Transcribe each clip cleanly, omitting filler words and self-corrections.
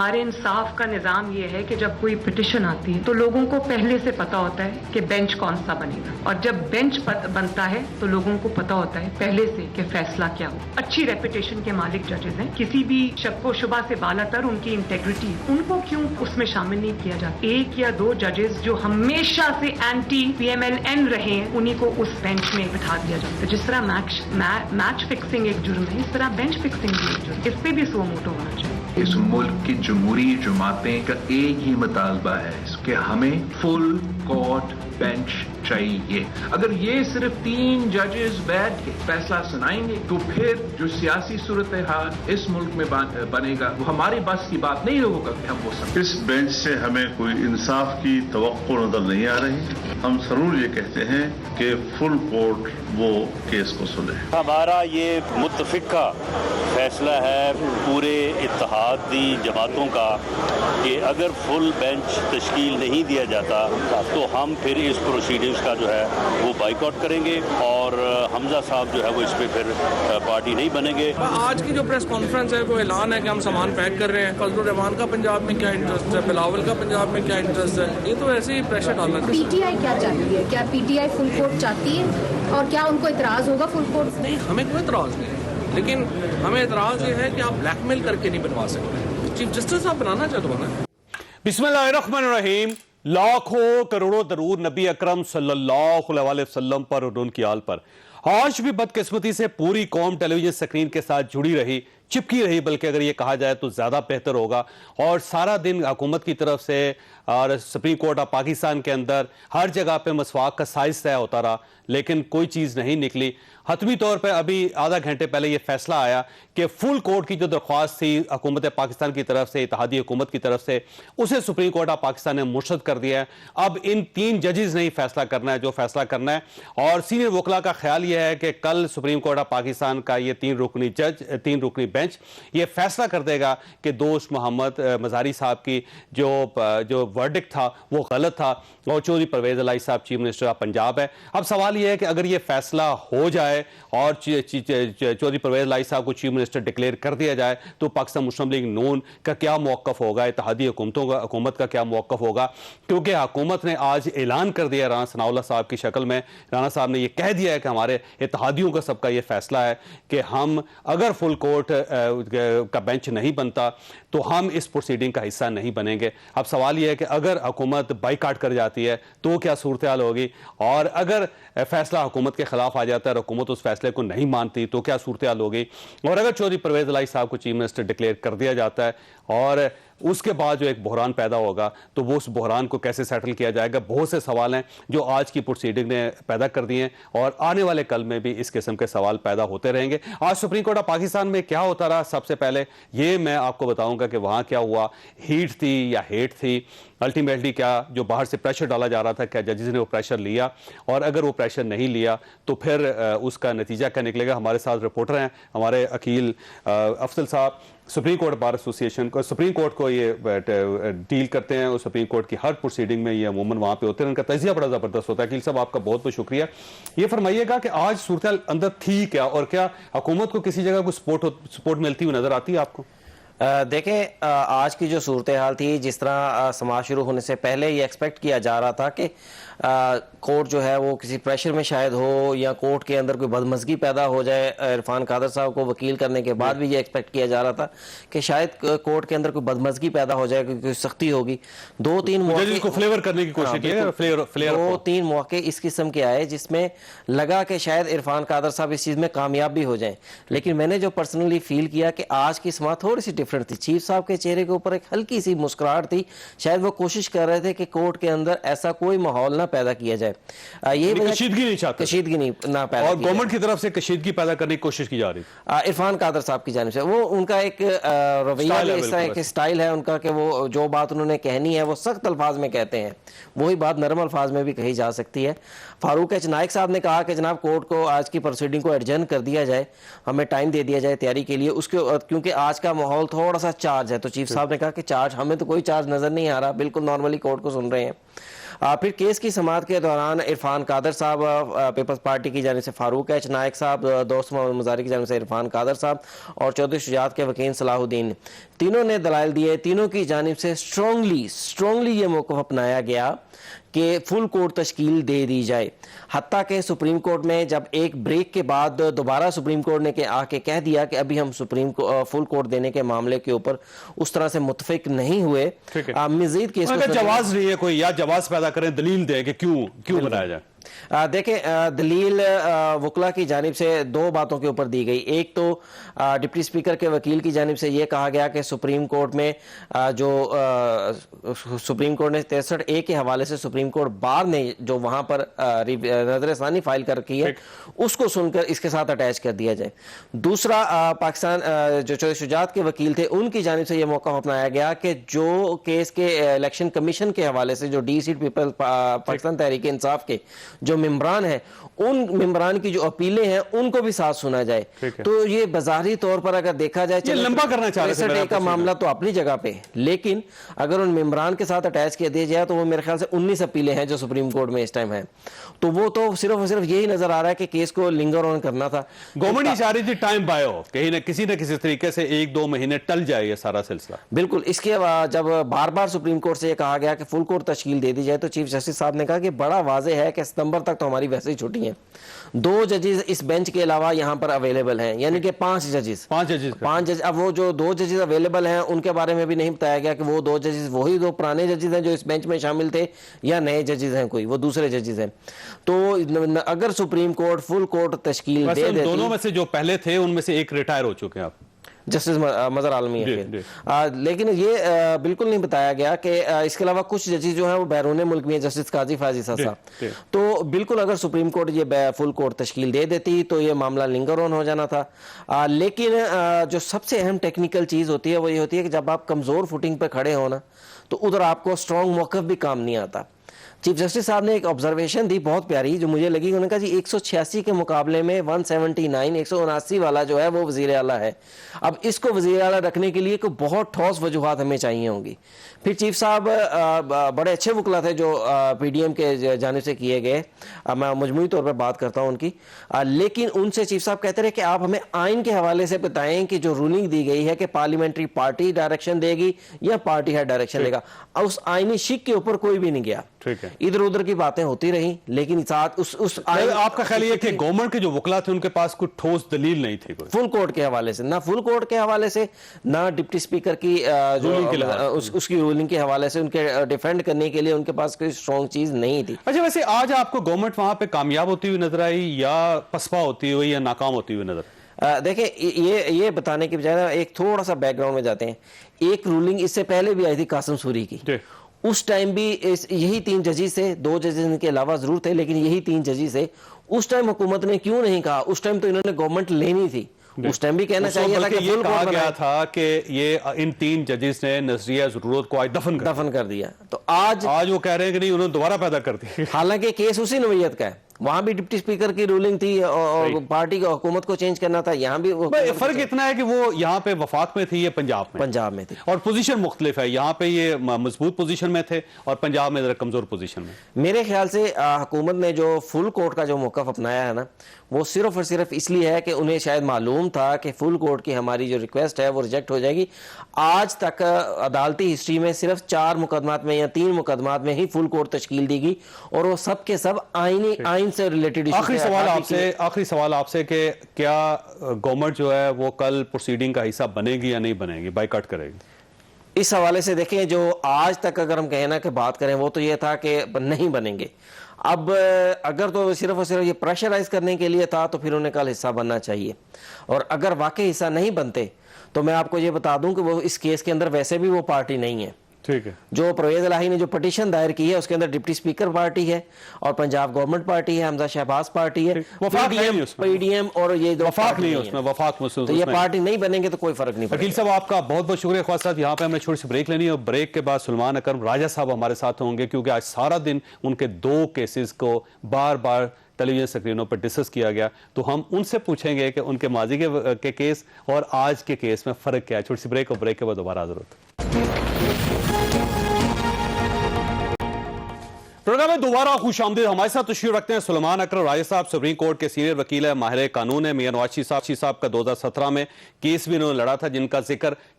हमारे इंसाफ का निजाम ये है कि जब कोई पिटिशन आती है तो लोगों को पहले से पता होता है कि बेंच कौन सा बनेगा, और जब बेंच बनता है तो लोगों को पता होता है पहले से कि फैसला क्या हो। अच्छी रेपुटेशन के मालिक जजेस हैं, किसी भी शक व शुबा से बालातर उनकी इंटेग्रिटी, उनको क्यों उसमें शामिल नहीं किया जाता। एक या दो जजेस जो हमेशा से एंटी PMLN रहे हैं उन्हीं को उस बेंच में बिठा दिया जाता है। जिस तरह मैच फिक्सिंग एक जुर्म है, इस तरह बेंच फिक्सिंग भी एक जुर्म, इस पे भी सो मोटो होना चाहिए। इस मुल्क की जमहूरी जमातें का एक ही मुतालबा है कि हमें फुल कोर्ट बेंच चाहिए। अगर ये सिर्फ 3 जजेस बैठ के फैसला सुनाएंगे तो फिर जो सियासी सूरत हाल इस मुल्क में बनेगा वो हमारी बस की बात नहीं होगा कि हम वो सब। इस बेंच से हमें कोई इंसाफ की तवक्को नजर नहीं आ रही। हम जरूर ये कहते हैं कि फुल कोर्ट वो केस को सुने। हमारा ये मुत्तफिका फैसला है पूरे इत्तेहादी जमातों का कि अगर फुल बेंच तश्कील नहीं दिया जाता तो हम फिर इस प्रोसीडिंग्स का जो है वो बाइकआउट करेंगे और हमजा साहब जो है वो इस पे फिर पार्टी नहीं बनेंगे। आज की जो प्रेस कॉन्फ्रेंस है वो ऐलान है कि हम सामान पैक कर रहे हैं। फजलुर रहमान का पंजाब में क्या इंटरेस्ट है, बिलावल का पंजाब में क्या इंटरेस्ट है, ये तो ऐसे ही प्रेशर डालना चाहिए। PTI क्या चाहती है? क्या PTI फुल कोर्ट चाहती है और क्या उनको इतराज होगा फुल कोर्ट? नहीं, हमें कोई इतराज नहीं, लेकिन हमें इतराज ये है कि आप ब्लैकमेल करके नहीं बनवा सकते। चीफ जस्टिस आप बनाना चाहते हो ना। बिस्मिल्लाहिर्रहमानिर्रहीम। लाखों करोड़ों दरूद नबी अकरम सल्लल्लाहु अलैहि वसल्लम पर और उनकी आल पर। आज भी बदकिस्मती से पूरी कौम टेलीविजन स्क्रीन के साथ जुड़ी रही, चिपकी रही, बल्कि अगर ये कहा जाए तो ज़्यादा बेहतर होगा। और सारा दिन हुकूमत की तरफ से और सुप्रीम कोर्ट ऑफ पाकिस्तान के अंदर हर जगह पे मसवाक का साइज तय होता रहा, लेकिन कोई चीज़ नहीं निकली। हतमी तौर पर अभी आधा घंटे पहले ये फैसला आया कि फुल कोर्ट की जो दरख्वास्त थी हुकूमत पाकिस्तान की तरफ से, इत्तेहादी हुकूमत की तरफ से, उसे सुप्रीम कोर्ट ऑफ पाकिस्तान ने मुर्शद कर दिया है। अब इन 3 जजेस ने ही फैसला करना है जो फैसला करना है। और सीनियर वकला का ख्याल यह है कि कल सुप्रीम कोर्ट ऑफ पाकिस्तान का ये 3 रुकनी बेंच ये फैसला कर देगा कि दोस्त मोहम्मद मज़ारी साहब की जो वर्डिक्ट था वो गलत था और चौधरी परवेज इलाही साहब चीफ मिनिस्टर ऑफ पंजाब है। अब सवाल यह है कि अगर ये फैसला हो जाए और चौधरी परवेज इलाही साहब को चीफ मिनिस्टर डिक्लेयर कर दिया जाए तो पाकिस्तान मुस्लिम लीग नून का क्या मौक़िफ़ होगा, इत्तेहादी हुकूमत का क्या मौक़िफ़ होगा। क्योंकि हुकूमत ने आज ऐलान कर दिया राना सनाउल्लाह साहब की शक्ल में, राना साहब ने यह कह दिया है कि हमारे इत्तेहादियों का सबका यह फैसला है कि हम अगर फुल कोर्ट का बेंच नहीं बनता तो हम इस प्रोसीडिंग का हिस्सा नहीं बनेंगे। अब सवाल यह है कि अगर हुकूमत बाइकाट कर जाती है तो क्या सूरत हाल होगी, और अगर फैसला हुकूमत के खिलाफ आ जाता है और हुकूमत उस फैसले को नहीं मानती तो क्या सूरत हाल होगी। और अगर चौधरी परवेज इलाही साहब को चीफ मिनिस्टर डिक्लेयर कर दिया जाता है और उसके बाद जो एक बहरान पैदा होगा तो वो उस बहरान को कैसे सेटल किया जाएगा। बहुत से सवाल हैं जो आज की प्रोसीडिंग ने पैदा कर दिए हैं और आने वाले कल में भी इस किस्म के सवाल पैदा होते रहेंगे। आज सुप्रीम कोर्ट ऑफ पाकिस्तान में क्या होता रहा, सबसे पहले ये मैं आपको बताऊंगा कि वहाँ क्या हुआ, हीट थी या हेट थी। अल्टीमेटली क्या जो बाहर से प्रेशर डाला जा रहा था, क्या जजेस ने वो प्रेशर लिया, और अगर वो प्रेशर नहीं लिया तो फिर उसका नतीजा क्या निकलेगा। हमारे साथ रिपोर्टर हैं हमारे अकील अफजल साहब, सुप्रीम कोर्ट बार एसोसिएशन को, सुप्रीम कोर्ट को ये डील करते हैं और सुप्रीम कोर्ट की हर प्रोसीडिंग में ये अमूमन वहाँ पे होते हैं। उनका तजिया बड़ा ज़बरदस्त होता है। अकील साहब आपका बहुत बहुत शुक्रिया। ये फरमाइएगा कि आज सूरत अंदर थी क्या, और क्या हुकूमत को किसी जगह को सपोर्ट मिलती हुई नजर आती है आपको? देखें, आज की जो सूरत हाल थी, जिस तरह समाज शुरू होने से पहले ये एक्सपेक्ट किया जा रहा था कि कोर्ट जो है वो किसी प्रेशर में शायद हो या कोर्ट के अंदर कोई बदमज़गी पैदा हो जाए। इरफान कादर साहब को वकील करने के बाद भी ये एक्सपेक्ट किया जा रहा था कि शायद कोर्ट के अंदर कोई बदमज़गी पैदा हो जाए, कोई सख्ती होगी। 2-3 मौके को फ्लेवर करने की कोशिश की, 2-3 मौके इस किस्म के आए जिसमें लगा कि शायद इरफान कादर साहब इस चीज़ में कामयाब भी हो जाएं। लेकिन मैंने जो पर्सनली फील किया कि आज की समात थोड़ी सी डिफरेंट थी। चीफ साहब के चेहरे के ऊपर एक हल्की सी मुस्कुराहट थी, शायद वो कोशिश कर रहे थे कि कोर्ट के अंदर ऐसा कोई माहौल ना पैदा किया जाए। ये कशीदगी नहीं चाहते, कशीदगी नहीं ना पैदा, और गवर्नमेंट की तरफ से कशीदगी पैदा करने की कोशिश की जा रही है। इरफान कादर साहब की जानिब से वो उनका एक रवैया, इस तरह एक स्टाइल है उनका कि वो जो बात उन्होंने कहनी है वो सख्त अल्फाज में कहते हैं, वही बात नरम अल्फाज में भी कही जा सकती है। फारूक एच नाइक साहब ने कहा कि जनाब कोर्ट को आज की प्रोसीडिंग को एडजर्न कर दिया जाए, हमें टाइम दे दिया जाए तैयारी के लिए उसके, क्योंकि आज का माहौल थोड़ा सा चार्ज है। तो चीफ साहब ने कहा कि चार्ज, हमें तो कोई चार्ज नजर नहीं आ रहा, बिल्कुल नॉर्मली कोर्ट को सुन रहे हैं। फिर केस की समाअत के दौरान इरफान कादर साहब पीपल्स पार्टी की जानिब से फारूक एच नायक साहब, दोस्त मोहम्मद मुजारी की जानिब से इरफान कादर साहब और चौधरी शुजात के वकील सलाहुद्दीन, तीनों ने दलाइल दिए। तीनों की जानिब से स्ट्रांगली ये मौक़िफ़ अपनाया गया कि फुल कोर्ट तश्कील दे दी जाए। हत्ता के सुप्रीम कोर्ट में जब एक ब्रेक के बाद दोबारा सुप्रीम कोर्ट ने आके कह दिया कि अभी हम फुल कोर्ट देने के मामले के ऊपर उस तरह से मुत्तफिक नहीं हुए, मजीद केस जवाब नहीं है कोई, या जवाब पैदा करें, दलील दे कि क्यों बनाया जाए। देखें, दलील वकला की जानिब से दो बातों के ऊपर दी गई। एक तो डिप्टी स्पीकर के वकील की जानिब से यह कहा गया कि सुप्रीम कोर्ट में जो सुप्रीम कोर्ट ने 63A के हवाले से सुप्रीम कोर्ट बार ने जो वहां पर नजरसानी फाइल कर रखी है उसको सुनकर इसके साथ अटैच कर दिया जाए। दूसरा, पाकिस्तान जो चौधरी शुजात के वकील थे उनकी जानिब से यह मौका अपनाया गया कि जो केस के इलेक्शन कमीशन के हवाले से जो D seat people Pakistan Tehreek Insaf के जो मेंबरान हैं, उन मेंबरान की जो अपीलें हैं उनको भी साथ सुना जाए। तो ये बाजारी तौर पर अगर देखा जाए, ये लंबा करना चाह रहे थे का मामला तो अपनी जगह पे, लेकिन अगर उन मेंबरान के साथ अटैच किया दिया जाए तो वो मेरे ख्याल से 19 अपीलें हैं जो सुप्रीम कोर्ट में इस टाइम है। तो वो तो सिर्फ और सिर्फ यही नजर आ रहा है कि केस को लिंगर ऑन करना था। गवर्नमेंट ही चाह रही थी टाइम बाय हो, कहीं ना किसी तरीके से 1-2 महीने टल जाए ये सारा सिलसिला। बिल्कुल। इसके बाद जब बार बार सुप्रीम कोर्ट से ये कहा गया कि फुल कोर्ट तश्कील दे दी जाए तो चीफ जस्टिस साहब ने कहा कि बड़ा वाज़ेह है कि सितंबर तक तो हमारी वैसे ही छुट्टी है। 2 जजेस इस बेंच के अलावा यहाँ पर अवेलेबल हैं, यानी कि 5 जजेस। अब वो जो 2 जजेस अवेलेबल हैं उनके बारे में भी नहीं बताया गया कि वो 2 जजेस वही 2 पुराने जजेस हैं जो इस बेंच में शामिल थे या नए जजेस हैं, कोई वो दूसरे जजेस हैं। तो अगर सुप्रीम कोर्ट फुल कोर्ट तश्कील दे देती, दोनों में से जो पहले थे उनमें से एक रिटायर हो चुके हैं आप, जस्टिस मजहर आलमी है। लेकिन ये बिल्कुल नहीं बताया गया कि इसके अलावा कुछ जजेस जो हैं वो बैरून मुल्क में, जस्टिस काजी फाजी साहब। तो बिल्कुल अगर सुप्रीम कोर्ट ये फुल कोर्ट तश्कील दे देती तो ये मामला लिंगर ऑन हो जाना था। लेकिन जो सबसे अहम टेक्निकल चीज़ होती है वो ये होती है कि जब आप कमज़ोर फुटिंग पर खड़े हो ना तो उधर आपको स्ट्रॉन्ग मौक़िफ़ भी काम नहीं आता। चीफ जस्टिस साहब ने एक ऑब्जर्वेशन दी बहुत प्यारी जो मुझे लगी। उन्होंने कहा जी 186 के मुकाबले में 179 179 वाला जो है वो वज़ीर आला है। अब इसको वज़ीर आला रखने के लिए कोई बहुत ठोस वजूहात हमें चाहिए होंगी। फिर चीफ साहब बड़े अच्छे वकला थे जो PDM के जानिब से किए गए, मैं मजमूई तौर पर बात करता हूँ उनकी, लेकिन उनसे चीफ साहब कहते रहे कि आप हमें आइन के हवाले से बताएं कि जो रूलिंग दी गई है कि पार्लियामेंट्री पार्टी डायरेक्शन देगी या पार्टी हेड डायरेक्शन देगा। उस आइनी शिक के ऊपर कोई भी नहीं गया। ठीक है, इधर उधर की बातें होती रही, लेकिन साथ उस आपका ख्याल ये कि गवर्नमेंट के जो वकला थे उनके पास कोई ठोस दलील नहीं थी, फुल कोर्ट के हवाले से, ना फुल कोर्ट के हवाले से, ना डिप्टी स्पीकर की उसकी रूलिंग के हवाले से उनके डिफेंड करने के लिए उनके पास कोई स्ट्रॉन्ग चीज नहीं थी। अच्छा, वैसे आज आपको गवर्नमेंट वहां पे कामयाब होती हुई नजर आई या पसपा होती हुई या नाकाम होती हुई नजर? देखिए, ये बताने के बजाय एक थोड़ा सा बैकग्राउंड में जाते हैं। एक रूलिंग इससे पहले भी आई थी कासिम सूरी की, उस टाइम भी यही 3 जजेस थे, 2 जजेस के अलावा जरूर थे लेकिन यही 3 जजेस थे। उस टाइम हुकूमत ने क्यों नहीं कहा? उस टाइम तो इन्होंने गवर्नमेंट लेनी थी, उस टाइम भी कहना चाहिए था कि ये कहा गया था कि ये इन 3 जजेस ने नजरिया जरूरत को आज दफन कर दिया। तो आज वो कह रहे हैं कि नहीं, उन्होंने दोबारा पैदा कर दी। हालांकि केस उसी नौयत का है, वहां भी डिप्टी स्पीकर की रूलिंग थी और पार्टी का हुकूमत को चेंज करना था, यहाँ भी फर्क इतना है कि वो यहाँ पे वफाक में थी, ये पंजाब में थी और पोजीशन मुख्तलिफ है। यहाँ पे ये मजबूत पोजीशन में थे और पंजाब में जरा कमजोर पोजीशन में। मेरे ख्याल से हुकूमत ने जो फुल कोर्ट का जो मौक़िफ़ अपनाया है ना, वो सिर्फ और सिर्फ इसलिए है कि उन्हें शायद मालूम था कि फुल कोर्ट की हमारी जो रिक्वेस्ट है वो रिजेक्ट हो जाएगी। आज तक अदालती हिस्ट्री में सिर्फ 4 मुकदमात में या 3 मुकदमात में ही फुल कोर्ट तश्कील दी गई और वो सब के सब आइन से रिलेटेड। आखिरी सवाल आपसे कि क्या गवर्नमेंट जो है वो कल प्रोसीडिंग का हिस्सा बनेगी या नहीं बनेगी, बाइकआउट करेगी? इस हवाले से देखें, जो आज तक अगर हम कहें ना कि बात करें वो तो ये था कि नहीं बनेंगे। अब अगर तो सिर्फ और सिर्फ ये प्रेशराइज करने के लिए था तो फिर उन्हें कल हिस्सा बनना चाहिए, और अगर वाकई हिस्सा नहीं बनते तो मैं आपको ये बता दूं कि वो इस केस के अंदर वैसे भी वो पार्टी नहीं है। ठीक है, जो परवेज इलाही ने जो पिटीशन दायर की है उसके अंदर डिप्टी स्पीकर पार्टी है और पंजाब गवर्नमेंट पार्टी है, हमजा शहबाज पार्टी है, PDM और ये वफाक नहीं है उसमें, वफाक में तो ये पार्टी नहीं बनेंगे तो कोई फर्क नहीं पड़ेगा। वकील साहब, आपका बहुत बहुत शुक्रिया। ख्वास साहब, यहाँ पे हमें छोटी सी ब्रेक लेनी है और ब्रेक के बाद सुलेमान अकरम राजा साहब हमारे साथ होंगे, क्योंकि आज सारा दिन उनके 2 केसेस को बार बार टेलीविजन स्क्रीनों पर डिस्कस किया गया, तो हम उनसे पूछेंगे कि उनके माजी के केस और आज के केस में फर्क क्या है। छोटी सी ब्रेक और ब्रेक के बाद दोबारा हाजिर होते हैं। प्रोग्राम में दोबारा खुशामदीद। हमारे साथ तशरीफ रखते हैं सुलेमान अकरम राय साहब, सुप्रीम कोर्ट के सीनियर वकील है, माहिर कानून है। मियां नवाज शरीफ साहब का 2017 में केस भी उन्होंने लड़ा था,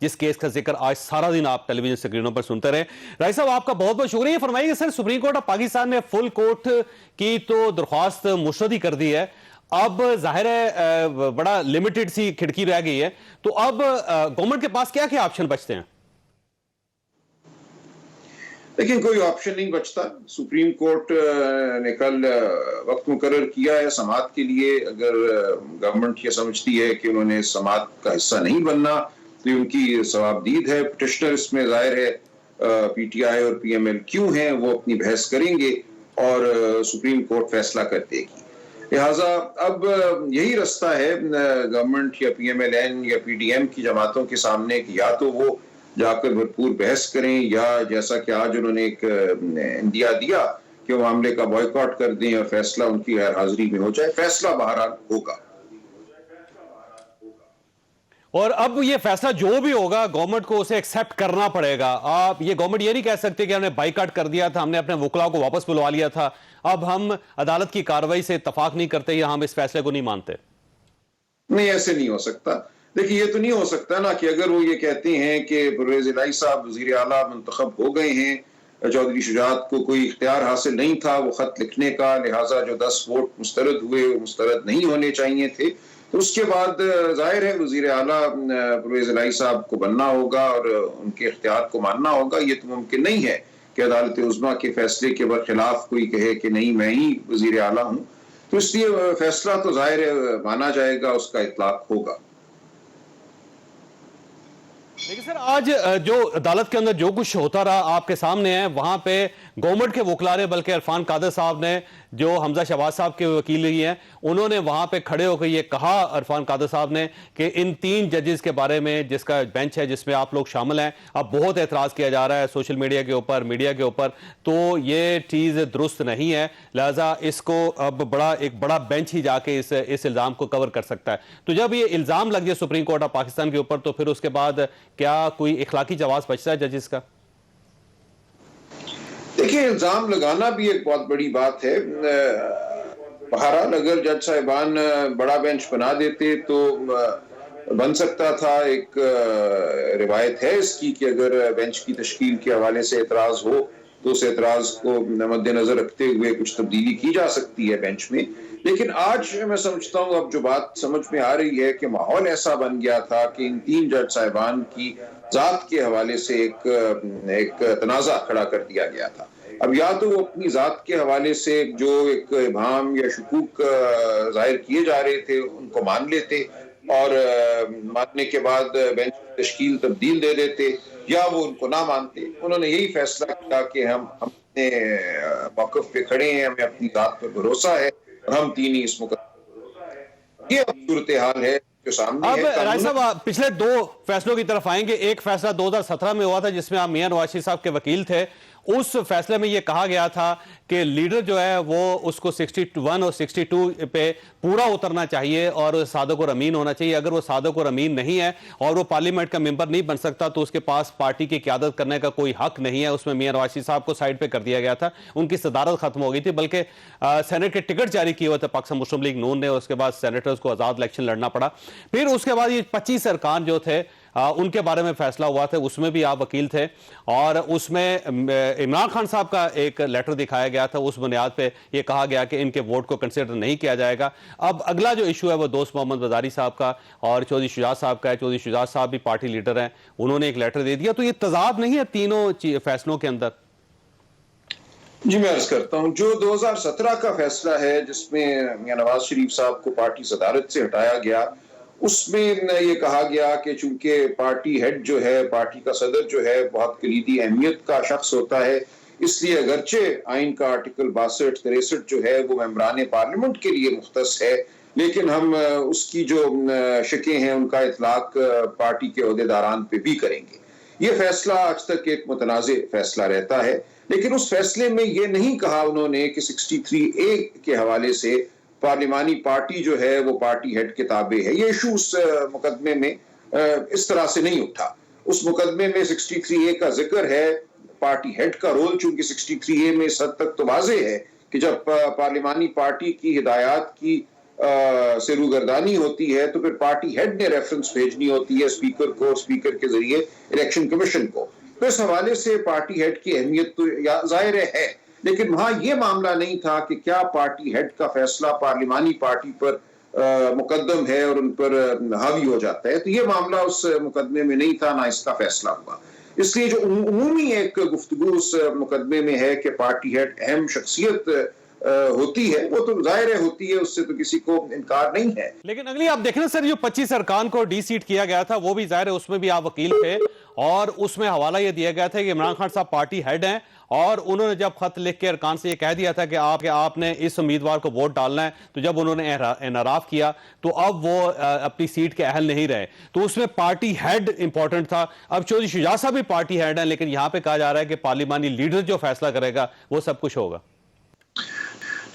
जिस केस का जिक्र आज सारा दिन आप टेलीविजन स्क्रीनों पर सुनते रहे। राय साहब, आपका बहुत बहुत शुक्रिया। फरमाइए sir, supreme court of Pakistan ने फुल कोर्ट की तो दरख्वास्त मुस्तरद कर दी है, अब जाहिर है बड़ा लिमिटेड सी खिड़की रह गई है, तो अब गवर्नमेंट के पास क्या क्या ऑप्शन बचते हैं? लेकिन कोई ऑप्शन नहीं बचता। सुप्रीम कोर्ट ने कल वक्त मुकर्रर किया है समाअत के लिए। अगर गवर्नमेंट ये समझती है कि उन्होंने समाअत का हिस्सा नहीं बनना तो उनकी सवाबदीद है। पिटिशनर इसमें जाहिर है पीटीआई और पीएमएल क्यों हैं, वो अपनी बहस करेंगे और सुप्रीम कोर्ट फैसला कर देगी। लिहाजा अब यही रास्ता है गवर्नमेंट या पीएमएलएन या पीडीएम की जमातों के सामने कि या तो वो जाकर भरपूर बहस करें या जैसा कि आज उन्होंने एक इंदिया दिया कि वो मामले का बॉयकॉट कर दें और फैसला उनकी गैर हाजिरी में हो जाए। फैसला बहरहाल होगा और अब ये फैसला जो भी होगा गवर्नमेंट को उसे एक्सेप्ट करना पड़ेगा। आप ये गवर्नमेंट ये नहीं कह सकते कि हमने बाइकआउट कर दिया था, हमने अपने वकलाओं को वापस बुलवा लिया था, अब हम अदालत की कार्रवाई से इत्तफाक नहीं करते या हम इस फैसले को नहीं मानते। नहीं, ऐसे नहीं हो सकता। देखिए, ये तो नहीं हो सकता ना कि अगर वो ये कहते हैं कि परवेज इलाही साहब वजीर आला मुंतखब हो गए हैं, चौधरी शुजात को कोई इख्तियार हासिल नहीं था वो खत लिखने का, लिहाजा जो 10 वोट मुस्तरद हुए वो मुस्तरद नहीं होने चाहिए थे, तो उसके बाद जाहिर है वजीर आला परवेज इलाही साहब को बनना होगा और उनके इख्तियार को मानना होगा। ये तो मुमकिन नहीं है कि अदालत उज़्मा के फैसले के बरखिलाफ कोई कहे कि नहीं मैं ही वजीर आला हूँ। तो इसलिए फैसला तो जाहिर है माना जाएगा, उसका इतलाक होगा। लेकिन सर, आज जो अदालत के अंदर जो कुछ होता रहा आपके सामने है, वहां पे गवर्नमेंट के वकला ने, बल्कि इरफान कादर साहब ने जो हमजा शहबाज साहब के वकील ही हैं, उन्होंने वहां पे खड़े होकर ये कहा, इरफान कादर साहब ने, कि इन 3 जजेस के बारे में जिसका बेंच है जिसमें आप लोग शामिल हैं, अब बहुत एतराज किया जा रहा है सोशल मीडिया के ऊपर, मीडिया के ऊपर, तो ये चीज दुरुस्त नहीं है, लिहाजा इसको अब एक बड़ा बेंच ही जाके इस इल्जाम को कवर कर सकता है। तो जब ये इल्जाम लग जाए सुप्रीम कोर्ट ऑफ पाकिस्तान के ऊपर, तो फिर उसके बाद क्या कोई इखलाकी जवाब बचता है जजेस का? देखिए, इल्जाम लगाना भी एक बहुत बड़ी बात है। बहरहाल अगर जज साहिबान बड़ा बेंच बना देते तो बन सकता था। एक रिवायत है इसकी कि अगर बेंच की तश्कील के हवाले से एतराज हो तो उस एतराज को मद्देनजर रखते हुए कुछ तब्दीली की जा सकती है बेंच में। लेकिन आज मैं समझता हूँ अब जो बात समझ में आ रही है कि माहौल ऐसा बन गया था कि इन 3 जज साहिबान की जात के हवाले से एक तनाजा खड़ा कर दिया गया था। अब या तो वो अपनी जात के हवाले से जो एक इबाम या शुकूक जाहिर किए जा रहे थे उनको मान लेते और मानने के बाद बेंच की तश्कील तब्दील दे देते, या वो उनको ना मानते। उन्होंने यही फैसला किया कि हम अपने मौक़िफ़ पे खड़े हैं, हमें अपनी जात पर भरोसा है और हम 3 ही इस मुकदमे। ये अब सूरत हाल है जो सामने है। अब राय साहब, पिछले 2 फैसलों की तरफ आएंगे। एक फैसला 2017 में हुआ था जिसमें आप मियां नवाज शरीफ साहब के वकील थे। उस फैसले में यह कहा गया था कि लीडर जो है वो उसको 61 और 62 पे पूरा उतरना चाहिए और सादक और अमीन होना चाहिए। अगर वो सादक और अमीन नहीं है और वो पार्लियामेंट का मेंबर नहीं बन सकता तो उसके पास पार्टी की क़यादत करने का कोई हक नहीं है। उसमें मियां नवाज शरीफ साहब को साइड पे कर दिया गया था, उनकी सदारत खत्म हो गई थी, बल्कि सेनेट के टिकट जारी किए हुए थे पाकिस्तान मुस्लिम लीग नून ने। उसके बाद सेनेटर्स को आज़ाद इलेक्शन लड़ना पड़ा। फिर उसके बाद ये 25 अरकान जो थे उनके बारे में फैसला हुआ था, उसमें भी आप वकील थे और उसमें इमरान खान साहब का एक लेटर दिखाया गया था। उस बुनियाद पे ये कहा गया कि इनके वोट को कंसिडर नहीं किया जाएगा। अब अगला जो इशू है वो दोस्त मोहम्मद बजारी साहब का और चौधरी शुजात साहब का है। चौधरी शुजात साहब भी पार्टी लीडर हैं, उन्होंने एक लेटर दे दिया। तो ये तजाद नहीं है तीनों फैसलों के अंदर? जी, मैं अर्ज करता हूँ, जो 2017 का फैसला है जिसमें मियां नवाज शरीफ साहब को पार्टी सदारत से हटाया गया, उसमें ये कहा गया कि चूंकि पार्टी हेड जो है, पार्टी का सदर जो है बहुत कलीदी अहमियत का शख्स होता है, इसलिए अगरचे आइन का आर्टिकल 62-63 जो है वो मेंबरान पार्लियामेंट के लिए मुख्तस है, लेकिन हम उसकी जो शकें हैं उनका इतलाक पार्टी के ओहदेदारान पे भी करेंगे। ये फैसला आज तक एक मुतनाज़े फैसला रहता है, लेकिन उस फैसले में ये नहीं कहा उन्होंने कि 63A के हवाले से पार्लिमानी पार्टी जो है वो पार्टी हेड के ताबे है। ये इशू उस मुकदमे में इस तरह से नहीं उठा। उस मुकदमे में 63A का जिक्र है पार्टी हेड का रोल, चूंकि 63A में इस हद तक तो वाज़ेह है कि जब पार्लिमानी पार्टी की हिदायत की से रूगर्दानी होती है तो फिर पार्टी हेड ने रेफरेंस भेजनी होती है स्पीकर को, और स्पीकर के जरिए इलेक्शन कमीशन को। तो इस हवाले से पार्टी हेड की अहमियत तो जाहिर है, लेकिन वहां यह मामला नहीं था कि क्या पार्टी हेड का फैसला पार्लिमानी पार्टी पर मुकद्दम है और उन पर हावी हो जाता है। तो ये मामला उस मुकदमे में नहीं था, ना इसका फैसला हुआ। इसलिए जो उमूमी एक गुफ्तगू उस मुकदमे में है कि पार्टी हेड अहम शख्सियत होती है, वो तो जाहिर है होती है, उससे तो किसी को इनकार नहीं है। लेकिन अगली आप देखें सर, जो 25 अरकान को डी सीट किया गया था वो भी जाहिर है उसमें भी आप वकील थे, और उसमें हवाला यह दिया गया था कि इमरान खान साहब पार्टी हेड हैं, और उन्होंने जब खत लिख के अरकान से ये कह दिया था कि आपने इस उम्मीदवार को वोट डालना है, तो जब उन्होंने एनराफ किया तो अब वो अपनी सीट के अहल नहीं रहे, तो उसमें पार्टी हेड इंपॉर्टेंट था। अब चौधरी शुजा साहब भी पार्टी हेड है, लेकिन यहां पे कहा जा रहा है कि पार्लिमानी लीडर जो फैसला करेगा वो सब कुछ होगा।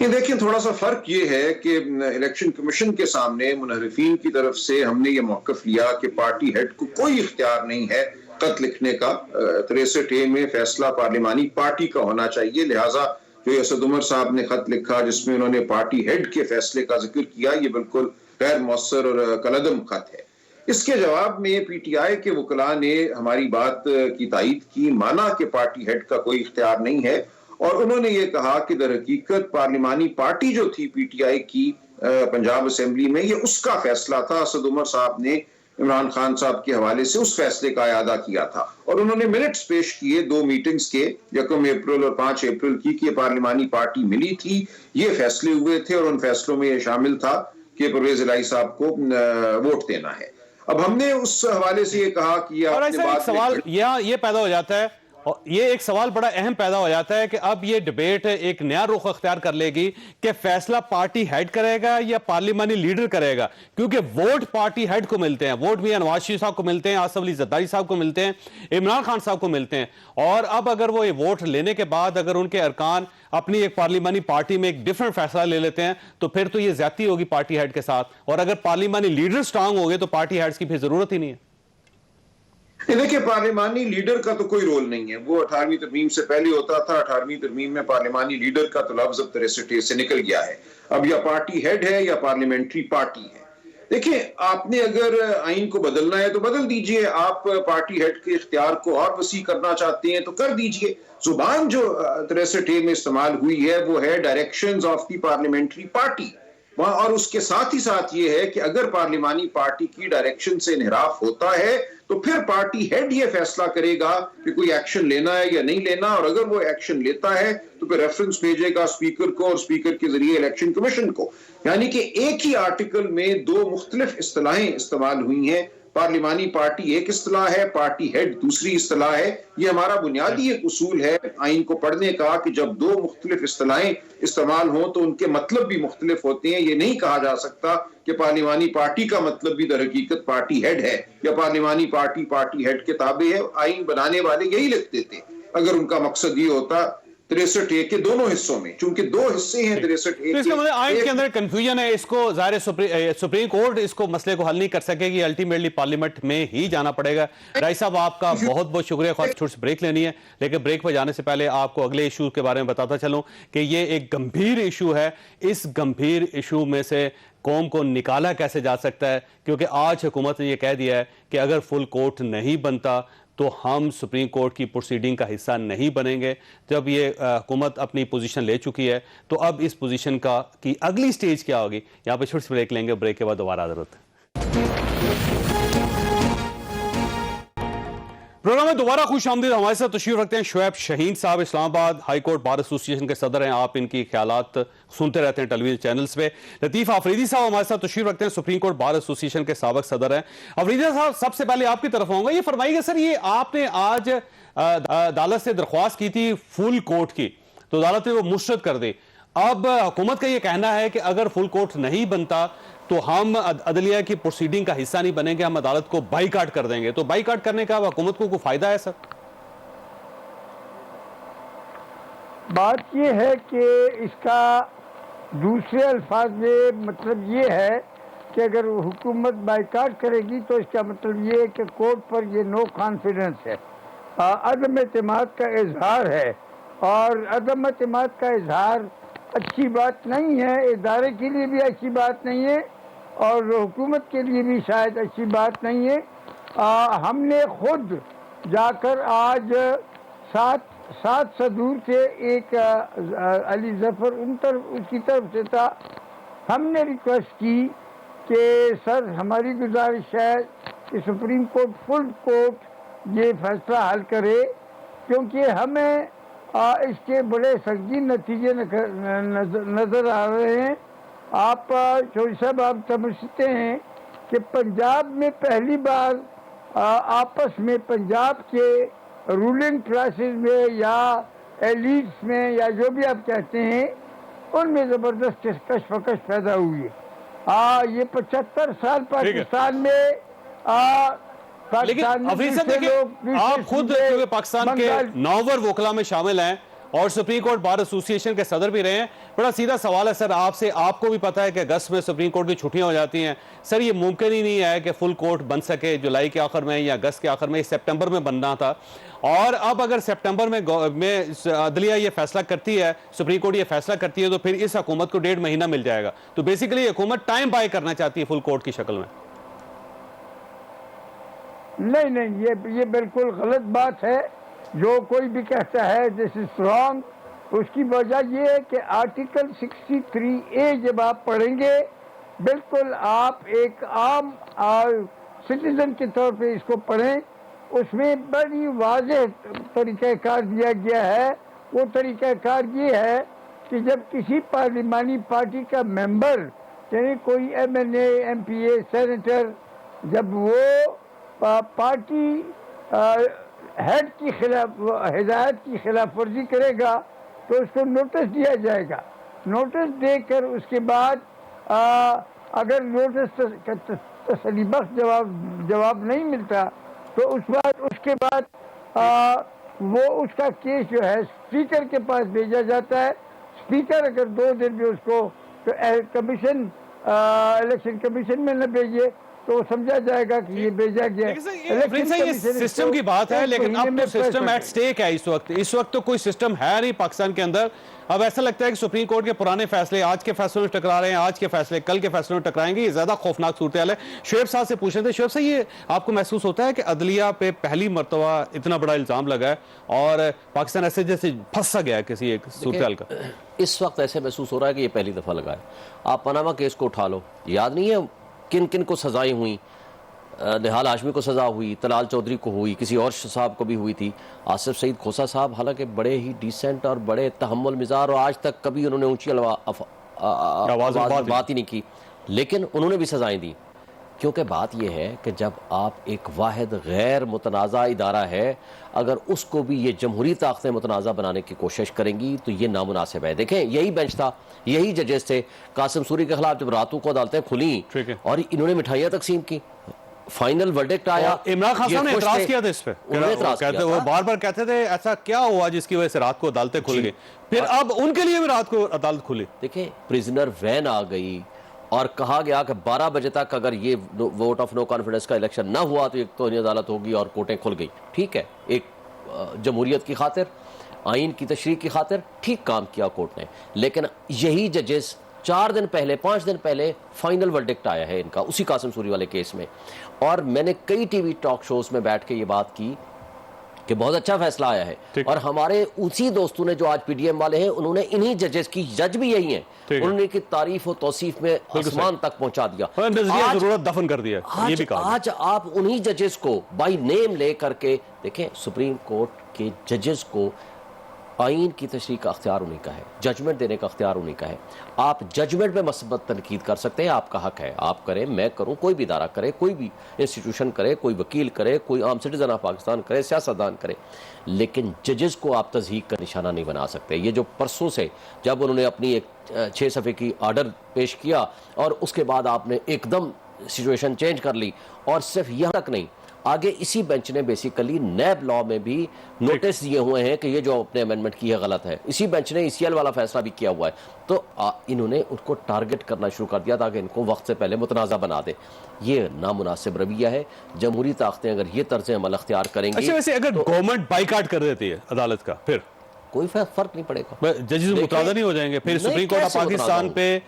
ये देखिए, थोड़ा सा फर्क ये है कि इलेक्शन कमीशन के सामने मुनहरिफीन की तरफ से हमने ये मौकफ लिया कि पार्टी हेड को कोई इख्तियार नहीं है खत लिखने का। 63A में फैसला पार्लिमानी पार्टी का होना चाहिए, लिहाजा जो असद उमर साहब ने खत लिखा जिसमें उन्होंने पार्टी हेड के फैसले का जिक्र किया, ये बिल्कुल गैर मौसर और कलदम खत है। इसके जवाब में PTI के वकला ने हमारी बात की तायीद की, माना कि पार्टी हेड का कोई इख्तियार नहीं है, और उन्होंने ये कहा कि दर हकीकत पार्लिमानी पार्टी जो थी PTI की पंजाब असेंबली में, ये उसका फैसला था। असद उमर साहब ने इमरान खान साहब के हवाले से उस फैसले का इयादा किया था, और उन्होंने मिनट्स पेश किए 2 मीटिंग्स के, 1 अप्रैल और 5 अप्रैल की, कि पार्लिमानी पार्टी मिली थी, ये फैसले हुए थे, और उन फैसलों में ये शामिल था कि परवेज इलाही साहब को वोट देना है। अब हमने उस हवाले से ये कहा कि सवाल ये पैदा हो जाता है, और ये एक सवाल बड़ा अहम पैदा हो जाता है कि अब ये डिबेट एक नया रुख अख्तियार कर लेगी कि फैसला पार्टी हेड करेगा या पार्लिमानी लीडर करेगा, क्योंकि वोट पार्टी हेड को मिलते हैं, वोट भी नवाज शरीफ साहब को मिलते हैं, आसिफ अली जरदारी साहब को मिलते हैं, इमरान खान साहब को मिलते हैं। और अब अगर वो ये वोट लेने के बाद अगर उनके अरकान अपनी एक पार्लिमानी पार्टी में एक डिफरेंट फैसला ले लेते हैं तो फिर तो ये ज्यादती होगी पार्टी हेड के साथ, और अगर पार्लिमानी लीडर स्ट्रांग हो गए तो पार्टी हेड्स की फिर जरूरत ही नहीं है। देखिए, पार्लिमानी लीडर का तो कोई रोल नहीं है, वो 18वीं तरमीम से पहले होता था। 18वीं तरमीम में पार्लिमानी लीडर का तो लफ्ज अब 63A से निकल गया है। अब या पार्टी हेड है या पार्लियामेंट्री पार्टी है। देखिए, आपने अगर आइन को बदलना है तो बदल दीजिए, आप पार्टी हेड के इख्तियार को और वसी करना चाहते हैं तो कर दीजिए। जुबान जो 63A में इस्तेमाल हुई है वो है directions of the parliamentary party, और उसके साथ ही साथ ये है कि अगर पार्लिमानी पार्टी की डायरेक्शन से इन्हिराफ होता है तो फिर पार्टी हेड ये फैसला करेगा कि कोई एक्शन लेना है या नहीं लेना, और अगर वो एक्शन लेता है तो फिर रेफरेंस भेजेगा स्पीकर को, और स्पीकर के जरिए इलेक्शन कमीशन को। यानी कि एक ही आर्टिकल में 2 मुख्तलिफ इस्तिलाहें इस्तेमाल हुई हैं। पार्लिमानी पार्टी एक इस्तिलाह है, पार्टी हेड दूसरी इस्तिलाह है। ये हमारा बुनियादी एक उसूल है आइन को पढ़ने का कि जब 2 मुख्तलिफ इस्तिलाहें इस्तेमाल हों तो उनके मतलब भी मुख्तलिफ होते हैं। ये नहीं कहा जा सकता कि पार्लिमानी पार्टी का मतलब भी दर हकीकत पार्टी हेड है, या पार्लिमानी पार्टी हेड के ताबे है। आइन बनाने वाले यही लिखते थे अगर उनका मकसद ये होता 63A के दोनों हिस्सों में, चूंकि 2 हिस्से हैं 63A तो इसका मतलब आइन के अंदर कंफ्यूजन है, इसको जाहिर सुप्रीम कोर्ट इसको मसले को हल नहीं कर सकेगी, अल्टीमेटली पार्लियामेंट में ही जाना पड़ेगा। राय साहब, आपका बहुत बहुत शुक्रिया। छोटी सी ब्रेक लेनी है, लेकिन ब्रेक पर जाने से पहले आपको अगले इशू के बारे में बताता चलूं कि ये एक गंभीर इशू है। इस गंभीर इशू में से कौम को निकाला कैसे जा सकता है, क्योंकि आज हुकूमत ने यह कह दिया है कि अगर फुल कोर्ट नहीं बनता तो हम सुप्रीम कोर्ट की प्रोसीडिंग का हिस्सा नहीं बनेंगे। जब ये हुकूमत अपनी पोजीशन ले चुकी है तो अब इस पोजीशन की अगली स्टेज क्या होगी, यहाँ पे छोटी सी ब्रेक लेंगे। ब्रेक के बाद दोबारा जरूरत प्रोग्राम में दोबारा खुश आमदीद। हमारे साथ तशरीफ रखते हैं शुएब शहीन साहब, Islamabad high court bar association के सदर हैं। आप इनकी ख्यालात सुनते रहते हैं टेलीविजन चैनल्स पे। लतीफ अफरीदी साहब हमारे साथ तशरीफ रखते हैं, सुप्रीम कोर्ट बार एसोसिएशन के साबिक सदर हैं। अफरीदी साहब, सबसे पहले आपकी तरफ आऊंगा, ये फरमाइएगा सर, ये आपने आज अदालत से दरख्वास्त की थी फुल कोर्ट की, तो अदालत ने वो मुस्तरद कर दी। अब हुकूमत का ये कहना है कि अगर फुल कोर्ट नहीं बनता तो हम अदलिया की प्रोसीडिंग का हिस्सा नहीं बनेंगे, हम अदालत को बाईकाट कर देंगे। तो बाईकाट करने का हुकूमत को कोई फायदा है सर? बात ये है कि इसका दूसरे अल्फाज में मतलब ये है कि अगर हुकूमत बाईकाट करेगी तो इसका मतलब ये है कि कोर्ट पर ये नो कॉन्फिडेंस है, अदम एतमाद का इजहार है, और अदम एतमाद का इजहार अच्छी बात नहीं है, इदारे के लिए भी अच्छी बात नहीं है और हुकूमत के लिए भी शायद अच्छी बात नहीं है। हमने खुद जाकर आज सात सदूर से एक अली जफर उसकी तरफ से था, हमने रिक्वेस्ट की कि सर हमारी गुजारिश है कि सुप्रीम कोर्ट फुल कोर्ट ये फैसला हल करे, क्योंकि हमें इसके बड़े संगीन नतीजे नज़र आ रहे हैं। आप चौधरी साहब आप समझते हैं कि पंजाब में पहली बार आपस में पंजाब के रूलिंग क्लासेस में या एलिट्स में या जो भी आप कहते हैं उनमें ज़बरदस्त कशमकश पैदा हुई है। ये 75 साल पाकिस्तान में लेकिन अफरीद साहब देखिए, आप खुद क्योंकि पाकिस्तान के नौवर वोकला में शामिल हैं और सुप्रीम कोर्ट बार एसोसिएशन के सदर भी रहे हैं, बड़ा सीधा सवाल है सर आपसे, आपको भी पता है कि अगस्त में सुप्रीम कोर्ट की छुट्टियां हो जाती हैं सर, ये मुमकिन ही नहीं है कि फुल कोर्ट बन सके जुलाई के आखिर में या अगस्त के आखिर में, सितंबर में बनना था। और अब अगर सितंबर में अदलिया ये फैसला करती है, सुप्रीम कोर्ट ये फैसला करती है, तो फिर इस हुकूमत को 1.5 महीना मिल जाएगा। तो बेसिकली हुकूमत टाइम बाय करना चाहती है फुल कोर्ट की शक्ल में। नहीं, ये बिल्कुल गलत बात है। जो कोई भी कहता है दिस इज रॉन्ग, उसकी वजह ये है कि आर्टिकल 63A जब आप पढ़ेंगे, बिल्कुल आप एक आम सिटीजन के तौर पे इसको पढ़ें, उसमें बड़ी वाज़ेह तरीक़ाकार दिया गया है। वो तरीक़ाकार ये है कि जब किसी पार्लिमानी पार्टी का मेंबर, यानी कोई MNA, MPA, सेनेटर, जब वो पार्टी हेड की खिलाफ हिदायत की खिलाफ वर्जी करेगा तो उसको नोटिस दिया जाएगा। नोटिस देकर उसके बाद अगर नोटिस तसलीबख्श जवाब नहीं मिलता तो उसके बाद वो उसका केस जो है स्पीकर के पास भेजा जाता है। स्पीकर अगर 2 दिन में उसको कमीशन इलेक्शन कमीशन में न भेजे तो समझा जाएगा कि ये भेजा गया। ये सिस्टम की बात है, लेकिन अब तो सिस्टम एट स्टेक है इस वक्त तो कोई सिस्टम है नहीं पाकिस्तान के अंदर। अब ऐसा लगता है कि सुप्रीम कोर्ट के पुराने फैसले आज के फैसलों में टकरा रहे हैं, आज के फैसले कल के फैसलों में टकराएंगे, ये ज्यादा खौफनाक सूरत हाल है। शोएब साहब से पूछ रहे थे, शोएब साहब ये आपको महसूस होता है कि अदलिया पे पहली मरतबा इतना बड़ा इल्जाम लगा है और पाकिस्तान ऐसे जैसे फंसा गया है किसी एक सूरत हाल का? इस वक्त ऐसे महसूस हो रहा है कि ये पहली दफा लगा है। आप पनामा केस को उठा लो, याद नहीं है किन किन को सजाएं हुई, निहाल हाशमी को सज़ा हुई, तलाल चौधरी को हुई, किसी और साहब को भी हुई थी, आसिफ सईद खोसा साहब हालांकि बड़े ही डिसेंट और बड़े तहम्मुल मिजाज और आज तक कभी उन्होंने ऊंची आवाज़ बात ही नहीं की, लेकिन उन्होंने भी सज़ाएं दी। क्योंकि बात यह है कि जब आप एक वाहिद गैर मुतनाज़ा इदारा है, अगर उसको भी ये जमहूरी ताकतें मुतनाज़ा बनाने की कोशिश करेंगी तो ये नामुनासिब है। देखें यही बेंच था, यही जजेस थे, कासिम सूरी के खिलाफ जब रातों को अदालतें खुली और इन्होंने मिठाइयाँ तकसीम की, फाइनल वर्डिक्ट आया, इमरान खान साहब ने एतराज किया था इस पे, वो बार-बार कहते थे ऐसा क्या हुआ जिसकी वजह से रात को अदालतें खुल गई, फिर अब उनके लिए भी रात को अदालत खुली। देखिए प्रिजनर वैन आ गई और कहा गया कि 12 बजे तक अगर ये वोट ऑफ नो कॉन्फिडेंस का इलेक्शन ना हुआ तो एक तौहीन अदालत होगी और कोर्टें खुल गई। ठीक है, एक जमहूरियत की खातिर, आइन की तशरीह की खातिर ठीक काम किया कोर्ट ने, लेकिन यही जजेस 4 दिन पहले 5 दिन पहले फाइनल वर्डिक्ट आया है इनका उसी कासिम सूरी वाले केस में। और मैंने कई टीवी टॉक शोज में बैठ के ये बात की कि बहुत अच्छा फैसला आया है, और हमारे उसी दोस्तों ने जो आज PDM वाले हैं उन्होंने इन्हीं जजेस की, जज भी यही हैं, उन्होंने की तारीफ और तौसीफ में आसमान तक पहुंचा दिया, जरूरत दफन कर दिया। ये भी कहा आज आप उन्हीं जजेस को बाई नेम ले करके देखें, सुप्रीम कोर्ट के जजेस को आइन की तशरीह का अख्तियार उन्हीं का है, जजमेंट देने का अख्तियार उन्हीं का है। आप जजमेंट में मस्बत तनकीद कर सकते हैं, आपका हक है, आप करें, मैं करूं, कोई भी इदारा करे, कोई भी इंस्टीट्यूशन करे, कोई वकील करे, कोई आम सिटीजन ऑफ पाकिस्तान करे, सियासतदान करे, लेकिन जजेस को आप तज़हीक का निशाना नहीं बना सकते। ये जो परसों से जब उन्होंने अपनी एक 6 सफ़े की आर्डर पेश किया और उसके बाद आपने एकदम सिचुएशन चेंज कर ली, और सिर्फ यहाँ तक नहीं, आगे इसी बेंच ने बेसिकली नैब लॉ में भी नोटिस दिए हुए हैं कि ये जो आपने अमेंडमेंट की है गलत है। इसी बेंच ने ECL वाला फैसला भी किया हुआ है। तो इन्होंने उनको टारगेट करना शुरू कर दिया ताकि इनको वक्त से पहले मुतनाज़ा बना दे। ये नामुनासिब रवैया है। जमहूरी ताकतें अगर ये तर्ज अमल अख्तियार करेंगी। अच्छा, वैसे अगर गवर्नमेंट बाइकाट कर देती है अदालत का, फिर कोई फर्क नहीं पड़ेगा, जजेस मुतनाज़ा नहीं हो जाएंगे, फिर सुप्रीम कोर्ट ऑफ पाकिस्तान पे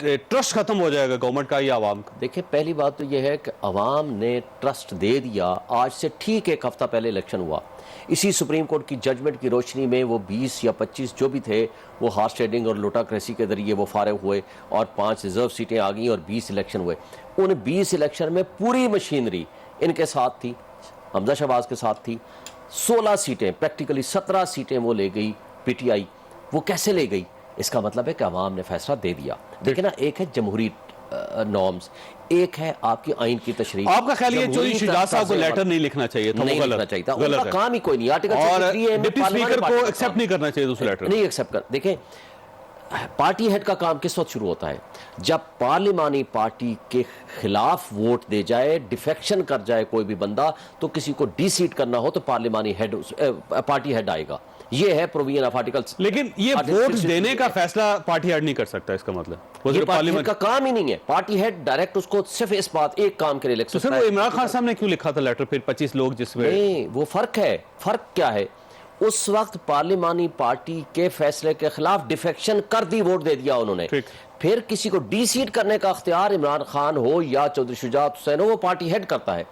ट्रस्ट खत्म हो जाएगा गवर्नमेंट का या आवाम का? देखिए, पहली बात तो यह है कि अवाम ने ट्रस्ट दे दिया। आज से ठीक एक हफ्ता पहले इलेक्शन हुआ। इसी सुप्रीम कोर्ट की जजमेंट की रोशनी में वो 20 या 25 जो भी थे वो हार्स ट्रेडिंग और लोटाक्रेसी के जरिए वो फारिग हुए और 5 रिजर्व सीटें आ गई और 20 इलेक्शन हुए। उन 20 इलेक्शन में पूरी मशीनरी इनके साथ थी, हमजा शहबाज के साथ थी। 16 सीटें, प्रैक्टिकली 17 सीटें वो ले गई PTI। वो कैसे ले गई? इसका मतलब है कि अवाम ने फैसला दे दिया। देखिए ना, एक है जमहूरी नॉर्म्स, एक है आपकी आइन की तशरीह। आपका ख्याल है चौधरी शुजात साहब को लेटर नहीं लिखना चाहिए था? नहीं लिखना चाहिए था, उनका काम ही कोई नहीं। आर्टिकल 63 डिप्टी स्पीकर को एक्सेप्ट नहीं करना चाहिए दूसरा लेटर? नहीं एक्सेप्ट कर। देखें, पार्टी हेड का काम किस वक्त शुरू होता है? जब पार्लिमानी पार्टी के खिलाफ वोट दे जाए, डिफेक्शन कर जाए कोई भी बंदा, तो किसी को डीसीट करना हो तो पार्लिमानी हेड पार्टी हेड आएगा। ये है प्रोविजन ऑफ आर्टिकल। लेकिन ये वोट देने का फैसला पार्टी हेड नहीं कर सकता, इसका मतलब ये पार्टी हेड का काम ही नहीं है। पार्टी हेड डायरेक्ट उसको सिर्फ इस बात एक काम के लिए लिख सकता है। तो इमरान खान साहब ने क्यों लिखा था लेटर फिर 25 लोग जिसमें? नहीं, वो फर्क है। फर्क क्या है? उस वक्त पार्लिमानी पार्टी के फैसले के खिलाफ डिफेक्शन कर दी, वोट दे दिया उन्होंने। फिर किसी को डीसीट करने का अख्तियार इमरान खान हो या चौधरी शुजात हुसैन हो, वो पार्टी हेड करता है।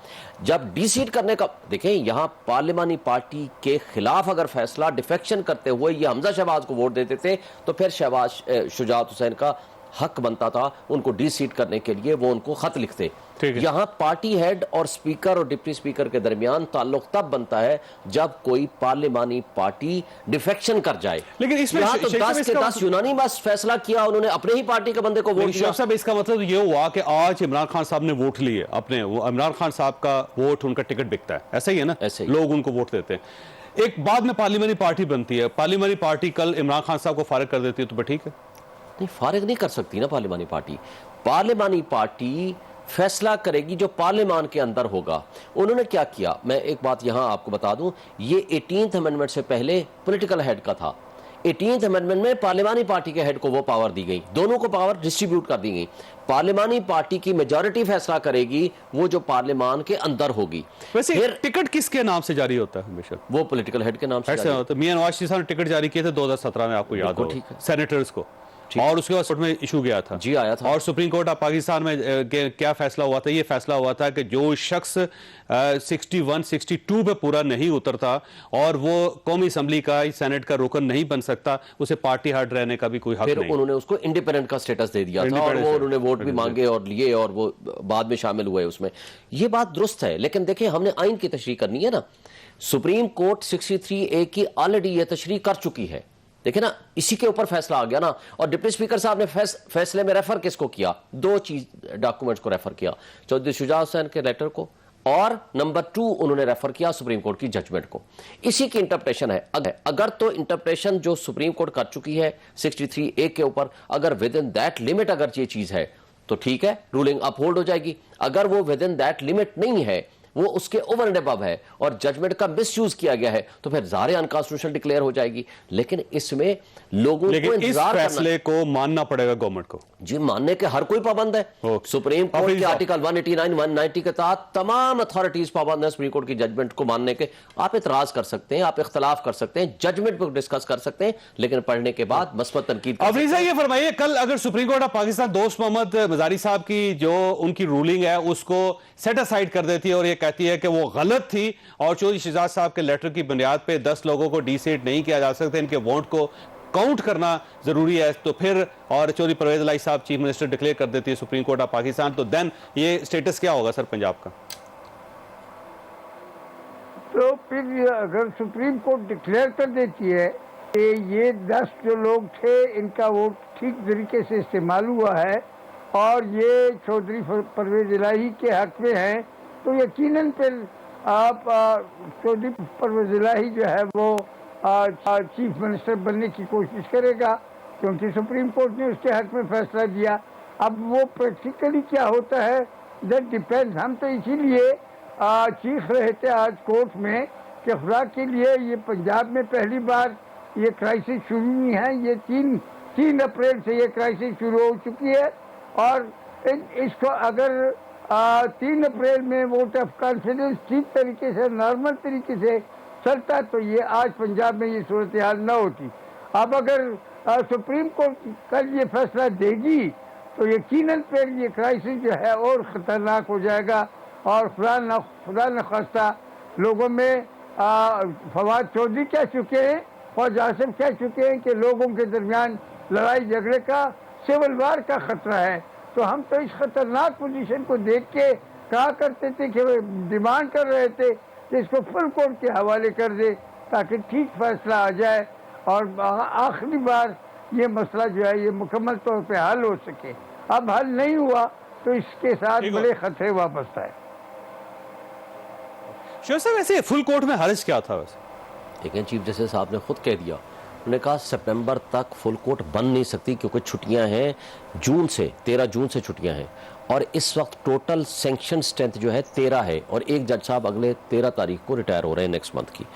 जब डीसीट करने का, देखें, यहां पार्लिमानी पार्टी के खिलाफ अगर फैसला डिफेक्शन करते हुए ये हमजा शहबाज को वोट देते थे तो फिर शहबाज शुजात हुसैन का हक बनता था उनको डीसीट करने के लिए, वो उनको खत लिखते। यहां पार्टी हेड और स्पीकर और डिप्टी स्पीकर के दरमियान ताल्लुक तब बनता है जब कोई पार्लिमानी पार्टी डिफेक्शन कर जाए। लेकिन इसमें यहां तो 10 के 10 यूनानी बस फैसला किया उन्होंने, अपने ही पार्टी के बंदे को वोट दिया। साहब, इसका मतलब ये हुआ कि आज इमरान खान साहब ने वोट लिए अपने, वो इमरान खान साहब का वोट, उनका टिकट बिकता है, ऐसा ही है ना? ऐसे ही लोग उनको वोट देते हैं। एक बाद में पार्लिमानी पार्टी बनती है, पार्लिमानी पार्टी कल इमरान खान साहब को फारिग कर देती है तो ठीक है? नहीं, फारिग नहीं कर सकती ना पार्लिमानी पार्टी। पार्लिमानी पार्टी फैसला करेगी जो पार्लिमान के अंदर होगा। उन्होंने क्या किया, मैं एक बात यहां आपको बता दूं, ये 18th अमेंडमेंट से पहले पॉलिटिकल हेड का था। 18th अमेंडमेंट में पार्लिमानी पार्टी के हेड को वो पावर दी गई, दोनों को पावर डिस्ट्रीब्यूट कर दी गई। पार्लिमानी पार्टी की मेजॉरिटी फैसला करेगी वो जो पार्लिमान के अंदर होगी। वैसे फिर टिकट किसके नाम से जारी होता है हमेशा? वो पॉलिटिकल हेड के नाम से ऐसा होता है। मियां नवाज शरीफ साहब ने टिकट जारी किए थे 2017 में, आपको याद हो, सेनेटर्स को, और उसके बाद में इशू गया था। जी, आया था। और सुप्रीम कोर्ट ऑफ पाकिस्तान में क्या फैसला हुआ था? ये फैसला हुआ था कि जो शख्स 61-62 पे पूरा नहीं उतरता और वो कौमी असम्बली का, सेनेट का रुकन नहीं बन सकता, उसे पार्टी हेड रहने का भी कोई हक नहीं। उन्होंने उसको इंडिपेंडेंट का स्टेटस दे दिया था और वो उन्होंने वोट भी मांगे और लिए और वो बाद में शामिल हुए उसमें। ये बात दुरुस्त है, लेकिन देखिए, हमने आइन की तशरीह करनी है ना। सुप्रीम कोर्ट 63A की ऑलरेडी ये तशरीह कर चुकी है। देखिए ना, इसी के ऊपर फैसला आ गया ना। और डिप्टी स्पीकर साहब ने फैसले में रेफर किसको किया? 2 चीज डॉक्यूमेंट्स को रेफर किया, चौधरी शुजात हुसैन के लेटर को, और नंबर 2 उन्होंने रेफर किया सुप्रीम कोर्ट की जजमेंट को। इसी की इंटरप्रिटेशन है। अगर तो इंटरप्रिटेशन जो सुप्रीम कोर्ट कर चुकी है 63A के ऊपर, अगर विद इन दैट लिमिट अगर ये चीज है तो ठीक है, रूलिंग अपहोल्ड हो जाएगी। अगर वो विद इन दैट लिमिट नहीं है, वो उसके ओवर एंड अबव है और जजमेंट का मिसयूज किया गया है, तो फिर ज़ाहिर अनकॉन्स्टिट्यूशनल डिक्लेयर हो जाएगी। लेकिन इसमें लोगों को इंतजार फैसले को मानना पड़ेगा गवर्नमेंट को। जी, मानने के हर कोई पाबंद है। सुप्रीम कोर्ट के आर्टिकल 189, 190 के तहत तमाम अथॉरिटीज पाबंद है सुप्रीम कोर्ट की जजमेंट को मानने के। आप इतराज कर सकते हैं, आप इख्तलाफ कर सकते हैं, जजमेंट पर डिस्कस कर सकते हैं, लेकिन पढ़ने के बाद मस्बत तनकीद। अफरीजा, ये फरमाइए, कल अगर सुप्रीम कोर्ट ऑफ पाकिस्तान दोस्त मोहम्मद मजारी साहब की जो उनकी रूलिंग है उसको सेट असाइड कर देती है और ये कहती है कि वो गलत थी और चौधरी शुजात साहब के लेटर की बुनियाद पे 10 लोगों को डीसीट नहीं किया जा सकता, इनके वोट को काउंट करना जरूरी है, तो फिर और चौधरी परवेज इलाही साहब चीफ मिनिस्टर डिक्लेयर कर देती है सुप्रीम कोर्ट ऑफ पाकिस्तान, तो देन ये स्टेटस क्या होगा सर पंजाब का? तो फिर अगर सुप्रीम कोर्ट डिक्लेयर कर देती है कि ये 10 जो लोग थे इनका वोट ठीक तरीके से इस्तेमाल हुआ है और ये चौधरी परवेज इलाही के हक में है, तो यकीनन फिर आप चौधरी परवेज इलाही जो है वो चीफ मिनिस्टर बनने की कोशिश करेगा, क्योंकि सुप्रीम कोर्ट ने उसके हक में फैसला दिया। अब वो प्रैक्टिकली क्या होता है दैट डिपेंड्स। हम तो इसीलिए चीख रहे थे आज कोर्ट में कि खुदा के लिए ये पंजाब में पहली बार ये क्राइसिस शुरू हुई है, ये 3 अप्रैल से ये क्राइसिस शुरू हो चुकी है और इसको अगर 3 अप्रैल में वोट ऑफ कॉन्फिडेंस ठीक तरीके से नॉर्मल तरीके से चलता तो ये आज पंजाब में ये सूरत हाल न होती। अब अगर सुप्रीम कोर्ट कल ये फैसला देगी तो यकीनन फिर ये क्राइसिस जो है और ख़तरनाक हो जाएगा और खुदा न खास्ता लोगों में फवाद चौधरी कह चुके हैं, फौज आसिम कह चुके हैं कि लोगों के दरमियान लड़ाई झगड़े का सिविल वार का खतरा है। तो हम तो इस खतरनाक पोजीशन को देख के कहा करते थे कि वे डिमांड कर रहे थे कि इसको फुल कोर्ट के हवाले कर दे ताकि ठीक फैसला आ जाए और आखिरी बार ये मसला जो है ये मुकम्मल तौर पे हल हो सके। अब हल नहीं हुआ तो इसके साथ बड़े खतरे वापस आए। शेर साहब वैसे फुल कोर्ट में हर्ज क्या था वैसे? लेकिन चीफ जस्टिस साहब ने खुद कह दिया, उन्होंने कहा सितंबर तक फुल कोर्ट बन नहीं सकती क्योंकि छुट्टियां हैं, 13 जून से छुट्टियां हैं और इस वक्त टोटल सैंक्शन स्ट्रेंथ जो है 13 है और एक जज साहब अगले 13 तारीख को रिटायर हो रहे हैं नेक्स्ट मंथ की।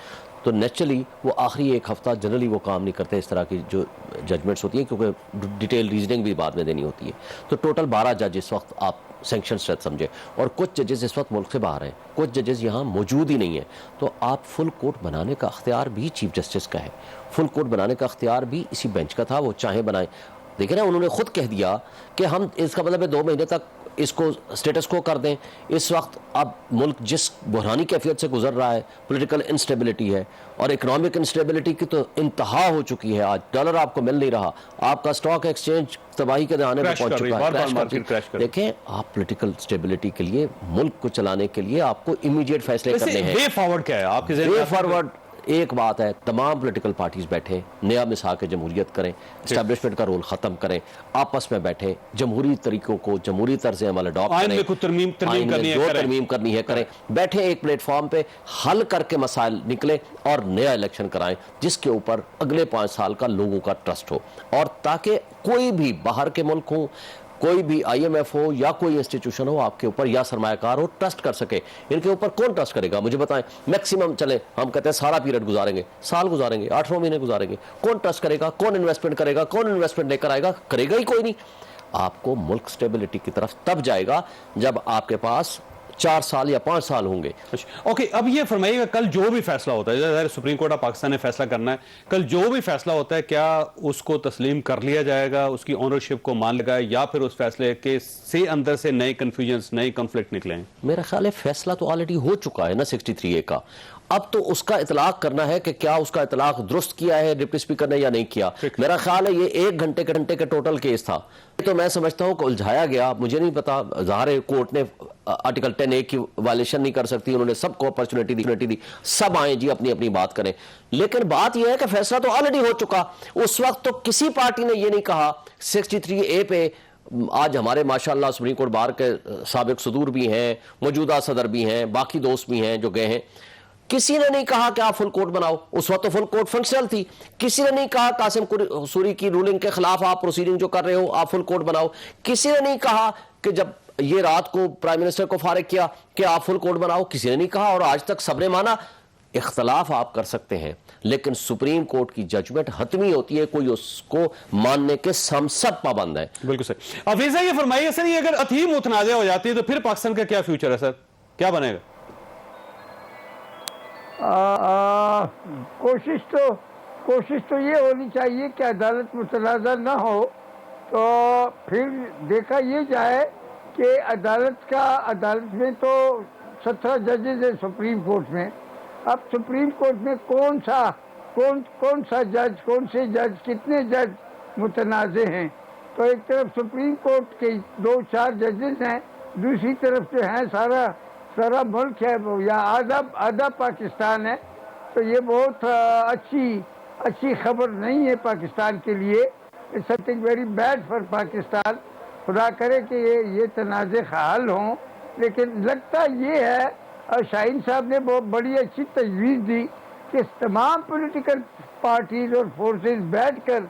तो नेचुरली वो आखिरी एक हफ्ता जनरली वो काम नहीं करते इस तरह की जो जजमेंट्स होती हैं क्योंकि डिटेल रीजनिंग भी बाद में देनी होती है। तो टोटल 12 जज इस वक्त आप सैंक्शन स्ट्रेंथ समझे और कुछ जजेस इस वक्त मुल्क से बाहर हैं, कुछ जजेस यहाँ मौजूद ही नहीं है। तो आप फुल कोर्ट बनाने का अख्तियार भी चीफ जस्टिस का है, फुल कोर्ट बनाने का अख्तियार भी इसी बेंच का था, वो चाहे बनाए। देखिए ना, उन्होंने खुद कह दिया कि हम इसका मतलब है 2 महीने तक इसको स्टेटस को कर दें। इस वक्त अब मुल्क जिस बुरहानी कैफियत से गुजर रहा है, पॉलिटिकल इंस्टेबिलिटी है और इकोनॉमिक इंस्टेबिलिटी की तो इंतहा हो चुकी है। आज डॉलर आपको मिल नहीं रहा, आपका स्टॉक एक्सचेंज तबाही के दहाने पर पहुंच चुका है। देखें, आप पॉलिटिकल स्टेबिलिटी के लिए, मुल्क को चलाने के लिए आपको इमीडिएट फैसले करने हैं। वे फॉरवर्ड क्या है आपके ज़हन में? वे फॉरवर्ड एक बात है, तमाम पॉलिटिकल पार्टीज बैठे, नया मिसा के जमहूरियत करें, एस्टैब्लिशमेंट का रोल खत्म करें, आपस में बैठे जमहूरी तरीकों को, जमहूरी तर्ज अमल अडॉप्ट करें, जो तरमीम करनी है करें, बैठे एक प्लेटफॉर्म पे हल करके मसाइल निकले और नया इलेक्शन कराएं जिसके ऊपर अगले 5 साल का लोगों का ट्रस्ट हो और ताकि कोई भी बाहर के मुल्क हो, कोई भी IMF हो या कोई इंस्टीट्यूशन हो आपके ऊपर या सरमायाकार हो, ट्रस्ट कर सके। इनके ऊपर कौन ट्रस्ट करेगा मुझे बताएं? मैक्सिमम चले, हम कहते हैं सारा पीरियड गुजारेंगे, साल गुजारेंगे, 18 महीने गुजारेंगे, कौन ट्रस्ट करेगा? कौन इन्वेस्टमेंट करेगा? कौन इन्वेस्टमेंट लेकर आएगा? करेगा ही कोई नहीं। आपको मुल्क स्टेबिलिटी की तरफ तब जाएगा जब आपके पास 4 साल या 5 साल होंगे। ओके, अब ये फरमाइएगा, कल जो भी फैसला होता है, सुप्रीम कोर्ट ऑफ पाकिस्तान ने फैसला करना है, कल जो भी फैसला होता है क्या उसको तस्लीम कर लिया जाएगा, उसकी ओनरशिप को मान लगा या फिर उस फैसले के से अंदर से नए कंफ्यूजन, नए कॉन्फ्लिक्ट निकले? मेरा ख्याल है फैसला तो ऑलरेडी हो चुका है ना 63A का। अब तो उसका इतलाक करना है कि क्या उसका इतलाक दुरुस्त किया है डिप्टी स्पीकर ने या नहीं किया। मेरा ख्याल है ये 1 घंटे के टोटल केस था, तो मैं समझता हूं कि उलझाया गया। मुझे नहीं पता, ज़ाहिर कोर्ट ने आर्टिकल 10A की वायलेशन नहीं कर सकती, उन्होंने सबको अपॉर्चुनिटी दी, सब आए जी अपनी अपनी बात करें। लेकिन बात यह है कि फैसला तो ऑलरेडी हो चुका। उस वक्त तो किसी पार्टी ने यह नहीं कहा 63A पे। आज हमारे माशाल्लाह सुप्रीम कोर्ट बार के साबिक सदूर भी हैं, मौजूदा सदर भी हैं, बाकी दोस्त भी हैं जो गए हैं। किसी ने नहीं कहा कि आप फुल कोर्ट बनाओ, उस वक्त तो फुल कोर्ट फंक्शनल थी। किसी ने नहीं कहा कासिम सूरी की रूलिंग के खिलाफ आप प्रोसीडिंग जो कर रहे हो आप फुल कोर्ट बनाओ। किसी ने नहीं कहा कि जब ये रात को प्राइम मिनिस्टर को फारिग किया कि आप फुल कोर्ट बनाओ, किसी ने नहीं कहा और आज तक सबने माना। इख्तलाफ आप कर सकते हैं लेकिन सुप्रीम कोर्ट की जजमेंट हतमी होती है, कोई उसको मानने के हम सब पाबंद है। बिल्कुल सही। अब वैसा ये फरमाइए सर, ये अगर अथीम मुतनाज़ हो जाती है तो फिर पाकिस्तान का क्या फ्यूचर है सर, क्या बनेगा? कोशिश तो ये होनी चाहिए कि अदालत मुतनाज़ा ना हो, तो फिर देखा ये जाए कि अदालत में तो 17 जजेस हैं सुप्रीम कोर्ट में। अब सुप्रीम कोर्ट में कौन सा जज, कौन से जज, कितने जज मुतनाज़े हैं? तो एक तरफ सुप्रीम कोर्ट के 2-4 जजेस हैं, दूसरी तरफ जो है सारा मुल्क है या आधा पाकिस्तान है। तो ये बहुत अच्छी खबर नहीं है पाकिस्तान के लिए। It's something very bad for Pakistan. खुदा करे कि ये तनाज़े हल हों, लेकिन लगता ये है और शाहीन साहब ने बहुत बड़ी अच्छी तजवीज़ दी कि तमाम पॉलिटिकल पार्टीज और फोर्सेस बैठकर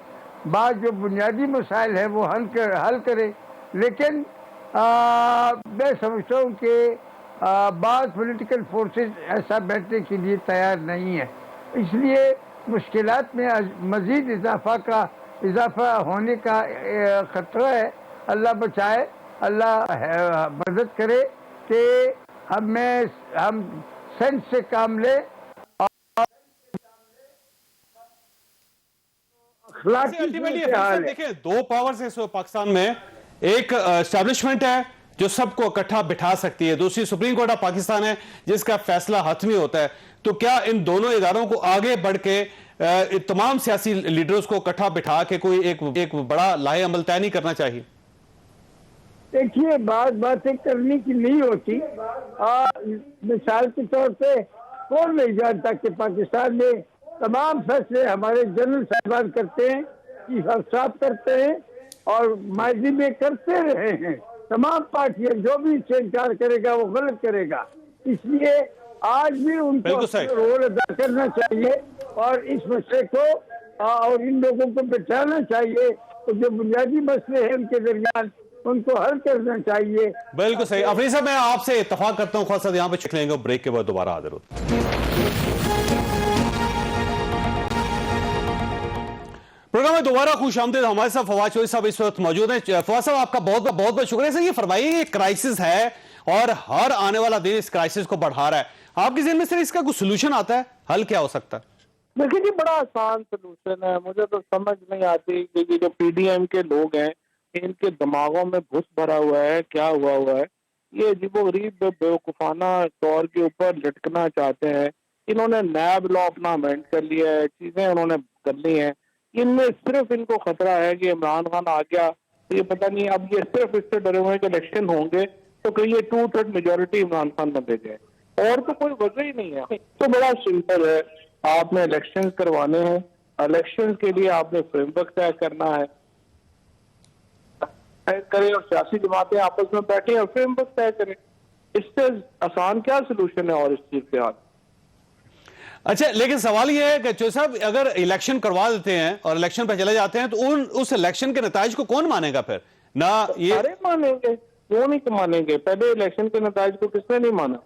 बाद जो बुनियादी मसाइल है वो हल करे। लेकिन मैं समझता हूँ कि बाज़ पॉलिटिकल फोर्सेस ऐसा बैठने के लिए तैयार नहीं है। इसलिए मुश्किलात में मज़ीद इजाफा होने का ख़तरा है। अल्लाह बचाए, अल्लाह मदद करे कि हम सेंस से काम लें। देखिए, दो पावर्स है पाकिस्तान में, एक एस्टैब्लिशमेंट है जो सबको इकट्ठा बिठा सकती है, दूसरी सुप्रीम कोर्ट ऑफ पाकिस्तान है जिसका फैसला हतमी होता है। तो क्या इन दोनों इदारों को आगे बढ़ के तमाम सियासी लीडर्स को इकट्ठा बिठा के कोई एक बड़ा लाहे अमल तय नहीं करना चाहिए? देखिए, बातें करने की नहीं होती। मिसाल के तौर पे कौन नहीं जानता कि पाकिस्तान में तमाम फैसले हमारे जनरल साहबान करते हैं, चीफ ऑफ स्टाफ करते हैं और माजी में करते रहे हैं। तमाम पार्टियां जो भी इससे इनकार करेगा वो गलत करेगा। इसलिए आज भी उनको रोल अदा करना चाहिए और इस मसले को और इन लोगों को बिठाना चाहिए। तो जो बुनियादी मसले हैं उनके दरमियान उनको हल करना चाहिए। बिल्कुल सही। अफरीद साहब, मैं आपसे इत्तफाक करता हूँ, खासा यहाँ पे चेक लेंगे, ब्रेक के बाद दोबारा हाजिर होते। प्रोग्राम में दोबारा खुशामदीद। हमारे साथ फवाद चौधरी साहब इस वक्त मौजूद हैं। फवाद साहब, आपका बहुत बहुत शुक्रिया। सर, ये फरमाइए, ये क्राइसिस है और हर आने वाला दिन इस क्राइसिस को बढ़ा रहा है, आपके ज़हन में सर इसका कुछ सोल्यूशन आता है? हल क्या हो सकता है? देखिए जी, बड़ा आसान सोल्यूशन है। मुझे तो समझ नहीं आती कि ये जो पीडीएम के लोग हैं इनके दिमागों में घुस भरा हुआ है, क्या हुआ है। ये अजीबोगरीब बेवकूफाना तौर के ऊपर लटकना चाहते हैं। इन्होंने नैब लॉ अपना अमेंड कर लिया है, चीजें उन्होंने कर ली हैं। इनमें सिर्फ इनको खतरा है कि इमरान खान आ गया तो ये पता नहीं, अब ये सिर्फ इससे डरे हुए कि इलेक्शन होंगे तो कहीं ये 2/3 मेजोरिटी इमरान खान न दे जाए, और तो कोई वजह ही नहीं है। तो बड़ा सिंपल है, आपने इलेक्शन करवाने हैं, इलेक्शन के लिए आपने फ्रेमवर्क तय करना है, करें और सियासी जमातें आपस में बैठे और फ्रेमवर्क तय करें। इससे आसान क्या सोल्यूशन है और इस चीज के हाथ। अच्छा, लेकिन सवाल यह है कि चौधरी साहब, अगर इलेक्शन करवा देते हैं और इलेक्शन पे चले जाते हैं तो उस इलेक्शन के नताइज को कौन मानेगा फिर? ना ये सारे मानेंगे, वो नहीं मानेंगे। पहले इलेक्शन के नताइज को किसने नहीं माना?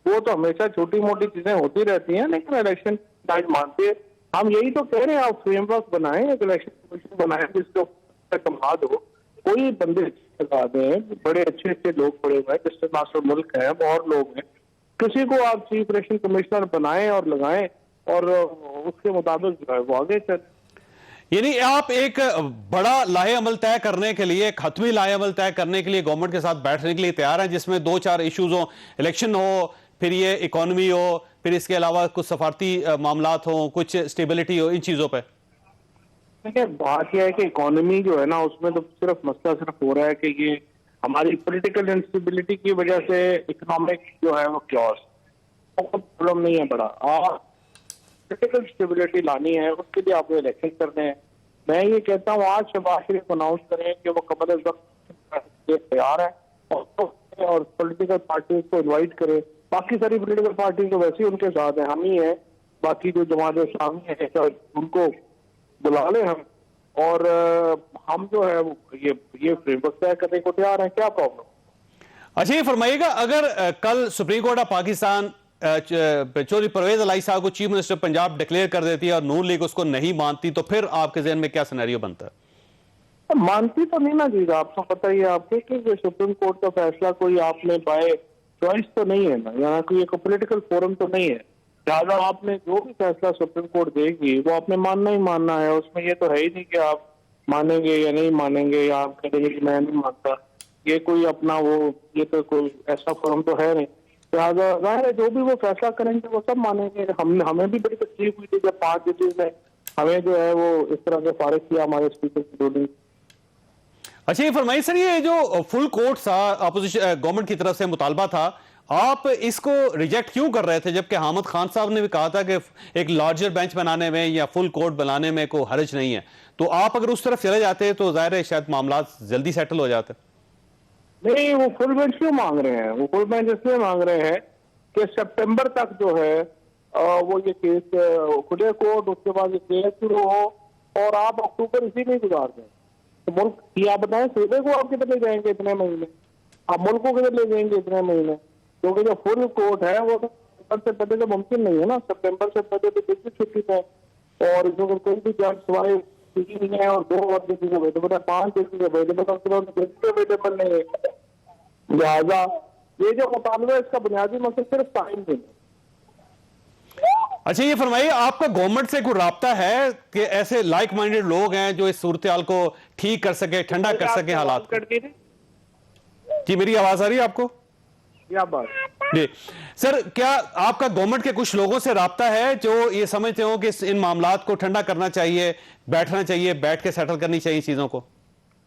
वो तो हमेशा छोटी मोटी चीजें होती रहती हैं, लेकिन इलेक्शन नताइज मानते हैं। हम यही तो कह रहे हैं, आप फ्रेमवर्क बनाएं, एक इलेक्शन कमीशन बनाएं जिसके ऊपर कमाद हो, कोई बंदे लगा दें, बड़े अच्छे लोग पड़े हुए हैं, जस्टिस मास्टर मुल्क है, और लोग हैं, किसी को आप चीफ इलेक्शन कमिश्नर बनाएं और लगाएं और उसके मुताबिक जो है वो आगे चल। यानी आप एक बड़ा लाहे अमल तय करने के लिए, एक हतमी लाहे अमल तय करने के लिए गवर्नमेंट के साथ बैठने के लिए तैयार हैं, जिसमें 2-4 इश्यूज हो, इलेक्शन हो, फिर ये इकोनॉमी हो, फिर इसके अलावा कुछ सफारती मामलात हो, कुछ स्टेबिलिटी हो, इन चीजों पर? देखिए, बात यह है कि इकोनॉमी जो है ना, उसमें तो मसला सिर्फ हो रहा है कि ये हमारी पॉलिटिकल इंस्टेबिलिटी की वजह से इकोनॉमिक जो है वो क्योस, प्रॉब्लम नहीं है बड़ा। और पॉलिटिकल स्टेबिलिटी लानी है, उसके लिए आपको इलेक्शन करने हैं। मैं ये कहता हूँ, आज शहबाज शरीफ अनाउंस करें कि वो कबल वक्त तैयार है और पॉलिटिकल पार्टी को इन्वाइट करें। बाकी सारी पॉलिटिकल पार्टी तो वैसे ही उनके साथ है, हम ही है, बाकी जो जमात इस्लामी है उनको बुला लें हम, और हम जो है ये फ्रेमवर्क तय करने को तैयार हैं। क्या प्रॉब्लम? अच्छा, ये फरमाइएगा, अगर कल supreme court of Pakistan Chaudhry Pervaiz Elahi साहब को चीफ मिनिस्टर पंजाब डिक्लेयर कर देती है और नून लीग उसको नहीं मानती, तो फिर आपके जहन में क्या सिनेरियो बनता है? मानती तो नहीं ना जी, आपको पता ही है आपके कि सुप्रीम कोर्ट का फैसला कोई आपने बाय चॉइस तो नहीं है ना, यहाँ कोई एक पॉलिटिकल फोरम तो नहीं है। लिहाजा आपने जो भी फैसला सुप्रीम कोर्ट देगी वो आपने मानना ही मानना है। उसमें ये तो है ही नहीं कि आप मानेंगे या नहीं मानेंगे, या आप कहेंगे कि मैं नहीं मानता। ये कोई अपना ये तो कोई ऐसा फोरम तो है नहीं। लिहाजा जाहिर है जो भी वो फैसला करेंगे वो सब मानेंगे। हमें भी बड़ी तकलीफ हुई थी जब 5 जजेस ने हमें जो है वो इस तरह से फारिग किया हमारे स्पीकर की रूलिंग। अच्छा, ये फरमाइए सर, ये जो फुल कोर्ट था, अपोजिशन गवर्नमेंट की तरफ से मुतालबा था, आप इसको रिजेक्ट क्यों कर रहे थे, जबकि हामिद खान साहब ने भी कहा था कि एक लार्जर बेंच बनाने में या फुल कोर्ट बनाने में कोई हर्ज नहीं है? तो आप अगर उस तरफ चले जाते तो जाहिर है शायद मामला जल्दी सेटल हो जाते। नहीं, वो फुल बेंच क्यों मांग रहे हैं? वो फुल बेंच इसलिए मांग रहे हैं कि सितंबर तक जो है वो ये केस खुले कोर्ट, उसके बाद ये केस शुरू हो और आप अक्टूबर इसी में गुजार दें। तो मुल्क की आप बताएं, सूबे को आप किधर ले जाएंगे इतने महीने? आप मुल्क को किधर ले जाएंगे इतने महीने? क्योंकि जो फुल कोर्ट है वो सितंबर से पहले तो मुमकिन नहीं है ना, सितंबर से पहले तो बिल्कुल छुट्टी है, और जो कोई भी जज सवाए 3 है और 2 और जजेस अवेलेबल है, 5 जजेस अवेलेबल अवेलेबल नहीं है। लिहाजा ये जो मुतालबा है इसका बुनियादी मकसद सिर्फ टाइम देना। अच्छा, ये फरमाइए, आपका गवर्नमेंट से कोई राब्ता है कि ऐसे लाइक माइंडेड लोग हैं जो इस सूरत हाल को ठीक कर सके, ठंडा कर सके हालात को? जी, मेरी आवाज आ रही है आपको? क्या बात जी सर, क्या आपका गवर्नमेंट के कुछ लोगों से राब्ता है जो ये समझते हो कि इन मामलात को ठंडा करना चाहिए, बैठना चाहिए, बैठ के सेटल करनी चाहिए चीजों को?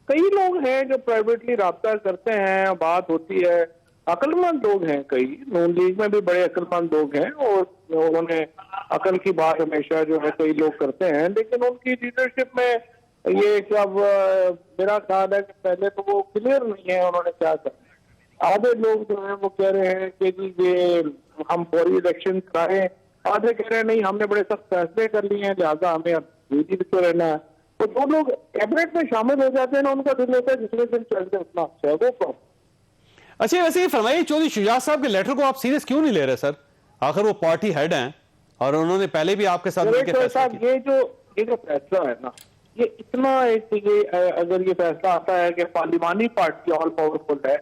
कई लोग हैं जो प्राइवेटली राब्ता करते हैं, बात होती है, अक्लमंद लोग हैं, कई नून लीग में भी बड़े अक्लमंद लोग हैं और उन्होंने अकल की बात हमेशा जो है कई लोग करते हैं, लेकिन उनकी लीडरशिप में ये सब मेरा ख्याल है कि पहले तो वो क्लियर नहीं है उन्होंने क्या करना। आधे लोग जो है वो कह रहे हैं कि जी ये हम फौरी इलेक्शन कराएं, आधे कह रहे हैं नहीं हमने बड़े सख्त फैसले कर लिए हैं लिहाजा हमें अब जीत पे रहना है। तो जो लोग कैबिनेट में शामिल हो जाते हैं ना, उनका दिल होता है जिसमें दिन चल जाए उतना अच्छा है वो प्रॉब्लम। अच्छा, वैसे ये फरमाइए, चौधरी शुजात साहब के लेटर को आप सीरियस क्यों नहीं ले रहे सर? आखिर वो पार्टी हेड हैं और उन्होंने पहले भी आपके साथ ये जो फैसला है ना, ये इतना अगर ये फैसला आता है कि पार्लिमानी पार्टी ऑल पावरफुल है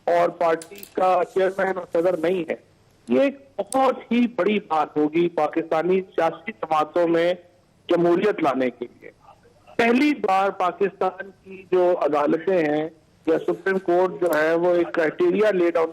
और पार्टी का चेयरमैन और सदर नहीं है, ये एक बहुत ही बड़ी बात होगी पाकिस्तानी सियासी जमातों में जमहूरियत लाने के लिए। पहली बार पाकिस्तान की जो अदालतें हैं या सुप्रीम कोर्ट जो है वो एक क्राइटेरिया ले डाउन